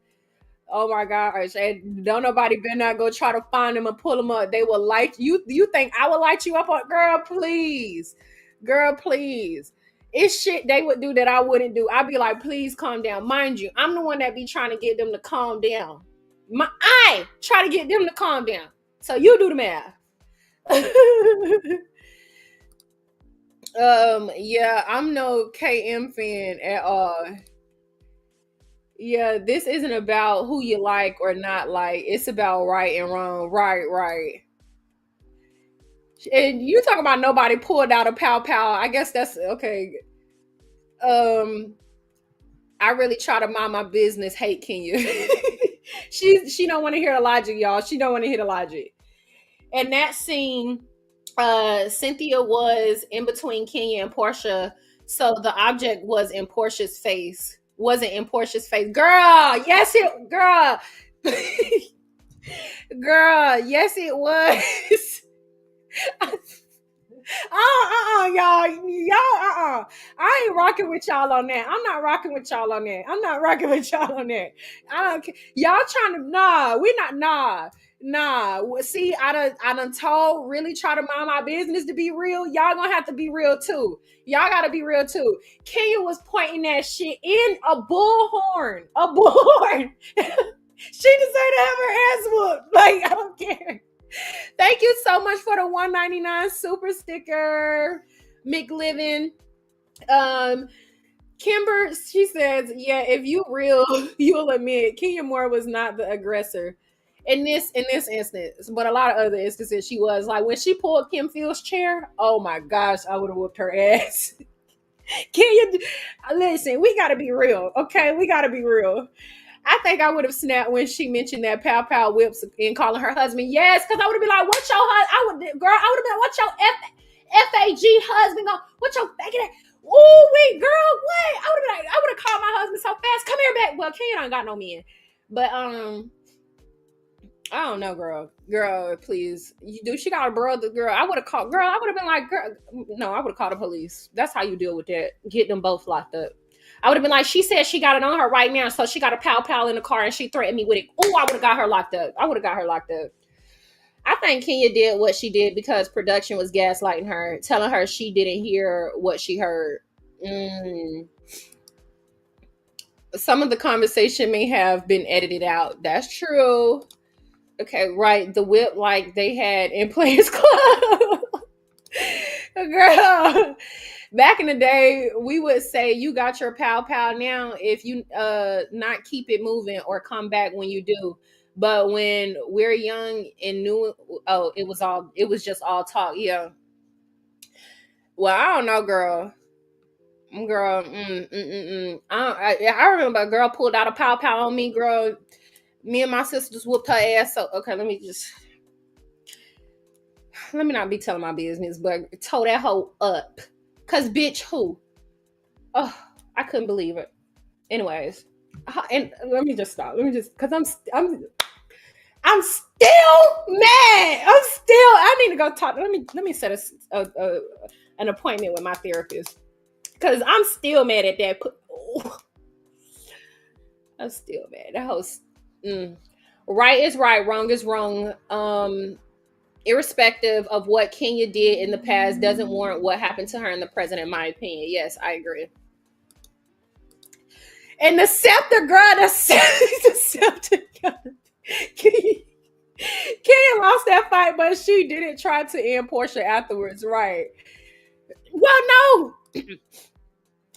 Oh my gosh, and don't nobody better not go try to find them and pull them up. They will light you. You think I will light you up on? Girl, please. It's shit they would do that I wouldn't do. I'd be like, please calm down. Mind you, I'm the one that be trying to get them to calm down. I try to get them to calm down. So you do the math. Yeah, I'm no KM fan at all. Yeah, this isn't about who you like or not like. It's about right and wrong. Right. And you talk about nobody pulled out a pow. I guess that's okay. I really try to mind my business. Hate Kenya. She don't want to hear the logic, y'all. She don't want to hear the logic. And that scene, Cynthia was in between Kenya and Porsha, so the object was in Porsha's face. Wasn't in Porsha's face. Girl, yes it girl. Girl, yes it was. Y'all, I ain't rocking with y'all on that. I'm not rocking with y'all on that. I don't care. Y'all trying to we not see, I done told, really try to mind my business to be real. Y'all gonna have to be real too. Y'all gotta be real too. Kenya was pointing that shit in a bullhorn. She deserved to have her ass whooped. Like, I don't care. Thank you so much for the $1.99 super sticker, McLivin. Kimber, she says, yeah, if you real, you'll admit Kenya Moore was not the aggressor in this instance, but a lot of other instances she was. Like when she pulled Kim Field's chair, oh my gosh, I would have whooped her ass. Kenya, listen, we gotta be real, okay? We gotta be real. I think I would have snapped when she mentioned that whips and calling her husband. Yes, because I would have been like, "What's your husband?" I would have been, "What your f?" FAG husband go, what your faggot? Ooh, wait, girl, what? I would have called my husband so fast. Come here, back. Well, Kenya don't got no men, but I don't know, girl. Girl, please. She got a brother, girl. I would have called, girl. I would have been like, girl. No, I would have called the police. That's how you deal with that. Get them both locked up. I would have been like, she said she got it on her right now, so she got a pow in the car and she threatened me with it. Oh, I would have got her locked up. I think Kenya did what she did because production was gaslighting her, telling her she didn't hear what she heard. Some of the conversation may have been edited out. That's true. Okay, right. The whip like they had in Players Club. Girl, back in the day, we would say you got your pow now if you not keep it moving or come back when you do. But when we're young and new, it was just all talk. Yeah. Well, I don't know, girl. I remember a girl pulled out a pow on me, girl. Me and my sister just whooped her ass. So okay, let me not be telling my business, but toe that hoe up. Cause bitch, who? Oh, I couldn't believe it. Anyways, and let me just stop. Cause I'm still mad. I need to go talk. Let me set an appointment with my therapist. Cause I'm still mad at that. I'm still mad. That host. Right is right. Wrong is wrong. Irrespective of what Kenya did in the past doesn't warrant what happened to her in the present, in my opinion. Yes, I agree. And the scepter, girl, the scepter. Kenya lost that fight, but she didn't try to end Porsha afterwards, right? Well, no.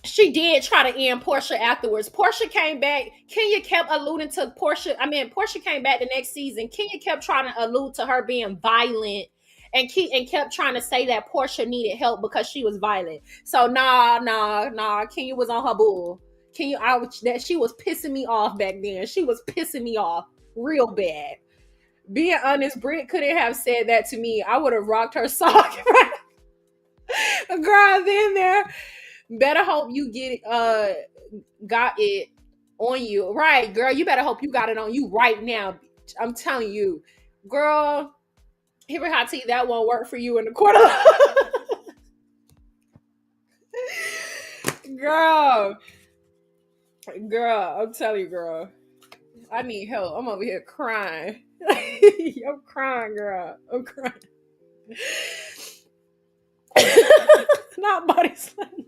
She did try to end Porsha afterwards. Porsha came back. Kenya kept alluding to Porsha. Porsha came back the next season. Kenya kept trying to allude to her being violent and kept trying to say that Porsha needed help because she was violent. So nah. Kenya was on her bull. She was pissing me off back then. She was pissing me off real bad. Being honest, Brit couldn't have said that to me. I would have rocked her sock. Girl, then there. Better hope you got it on you. Right, girl. You better hope you got it on you right now. I'm telling you. Girl, here we have to that won't work for you in the court of law. Girl, I'm telling you, girl. I need help. I'm over here crying. I'm crying, girl. I'm crying. Not body slam.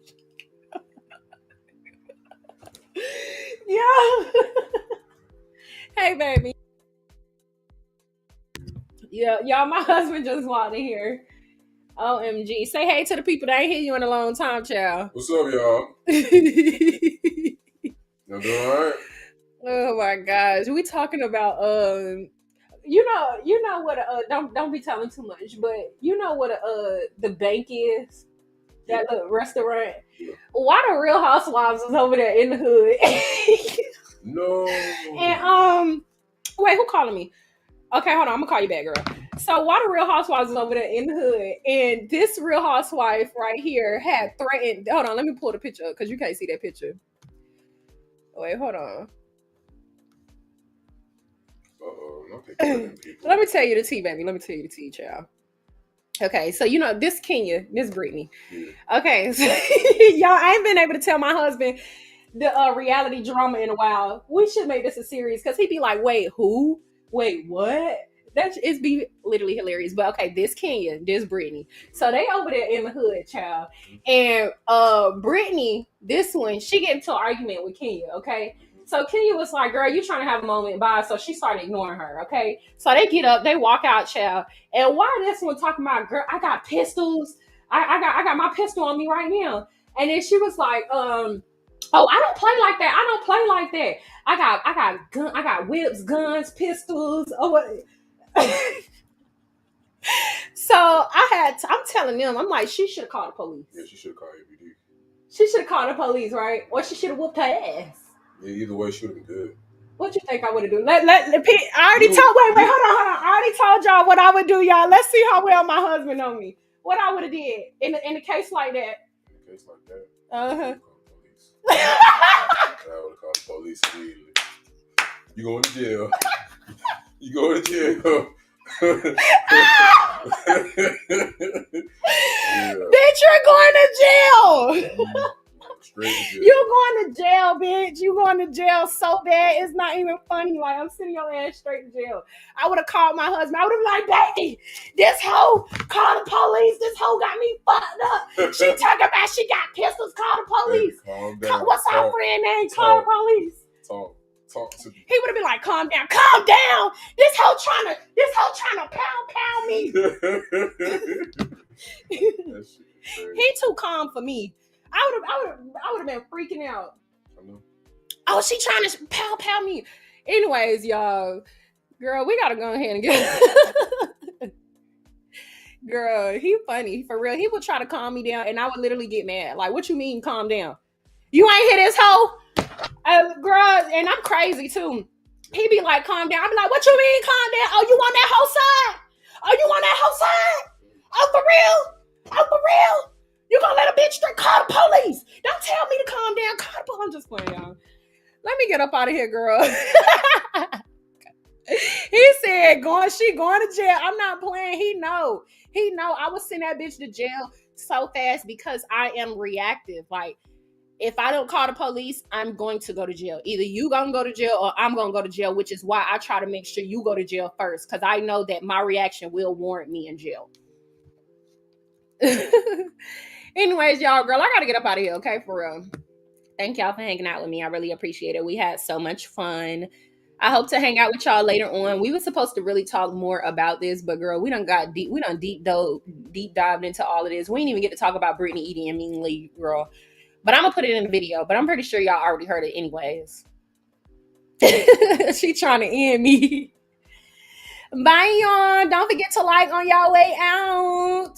Yeah. Hey, baby. Yeah, y'all, my husband just walked in here. OMG. Say hey to the people that ain't hear you in a long time, child. What's up, y'all? Y'all doing all right? Oh my gosh. We talking about you know what don't be telling too much, but you know what the bank is? That little restaurant. Yeah. Why the Real Housewives is over there in the hood? No. And wait, who calling me? Okay, hold on. I'm gonna call you back, girl. So why the Real Housewives is over there in the hood? And this Real Housewife right here had threatened. Hold on, let me pull the picture up because you can't see that picture. Wait, hold on. Let me tell you the tea, baby. Let me tell you the tea, child. Okay, so this Kenya, this Britney. Yeah. Okay, so y'all, I ain't been able to tell my husband the reality drama in a while. We should make this a series because he'd be like, "Wait, who? Wait, what?" It's be literally hilarious. But okay, this Kenya, this Britney. So they over there in the hood, child, and Britney, this one, she get into an argument with Kenya. Okay. So Kenya was like, girl, you trying to have a moment, bye. So she started ignoring her, okay? So they get up, they walk out, child. And why this one talking about, girl, I got pistols. I got my pistol on me right now. And then she was like, oh, I don't play like that. I don't play like that. I got whips, guns, pistols. Oh, what? So I'm telling them, I'm like, she should have called the police. Yeah, she should have called every day. She should have called the police, right? Or she should have whooped her ass. Yeah, either way, she would have been good. What you think I would have done? I already told. Wait, hold on. I already told y'all what I would do, y'all. Let's see how well my husband know me. What I would have did in a case like that. In a case like that, Uh-huh. I would call the police immediately. You going to jail. You going to jail. Yeah. Bitch, you're going to jail. Straight to jail. You're going to jail, bitch. You going to jail so bad, it's not even funny. Like, I'm sending your ass straight to jail. I would have called my husband. I would have been like, baby, this hoe called the police. This hoe got me fucked up. She talking about she got pistols. Call the police. Baby, calm down. What's our friend name? Call the police. Talk to me. He would have been like, calm down. Calm down. This hoe trying to pound me. That shit is crazy. He too calm for me. I would have been freaking out. I know. Oh, she trying to pound me. Anyways, y'all, girl, we gotta go ahead and get. Girl, he funny for real. He would try to calm me down, and I would literally get mad. Like, what you mean, calm down? You ain't hit this hoe, girl. And I'm crazy too. He be like, calm down. I be like, what you mean, calm down? Oh, you on that hoe side? Oh, you on that hoe side? Oh, for real? Oh, for real? You gonna let a bitch straight call the police? Don't tell me to calm down. Call the police. I'm just playing, y'all. Let me get up out of here, girl. He said, she going to jail. I'm not playing. He know. I would send that bitch to jail so fast because I am reactive. Like, if I don't call the police, I'm going to go to jail. Either you gonna go to jail or I'm gonna go to jail, which is why I try to make sure you go to jail first, because I know that my reaction will warrant me in jail. Anyways, y'all, girl, I gotta get up out of here, okay? For real. Thank y'all for hanging out with me. I really appreciate it. We had so much fun. I hope to hang out with y'all later on. We were supposed to really talk more about this, but girl, we done deep dived into all of this. We didn't even get to talk about Brit Eady and Ming, girl. But I'm gonna put it in the video, but I'm pretty sure y'all already heard it anyways. She trying to end me. Bye, y'all. Don't forget to like on y'all way out.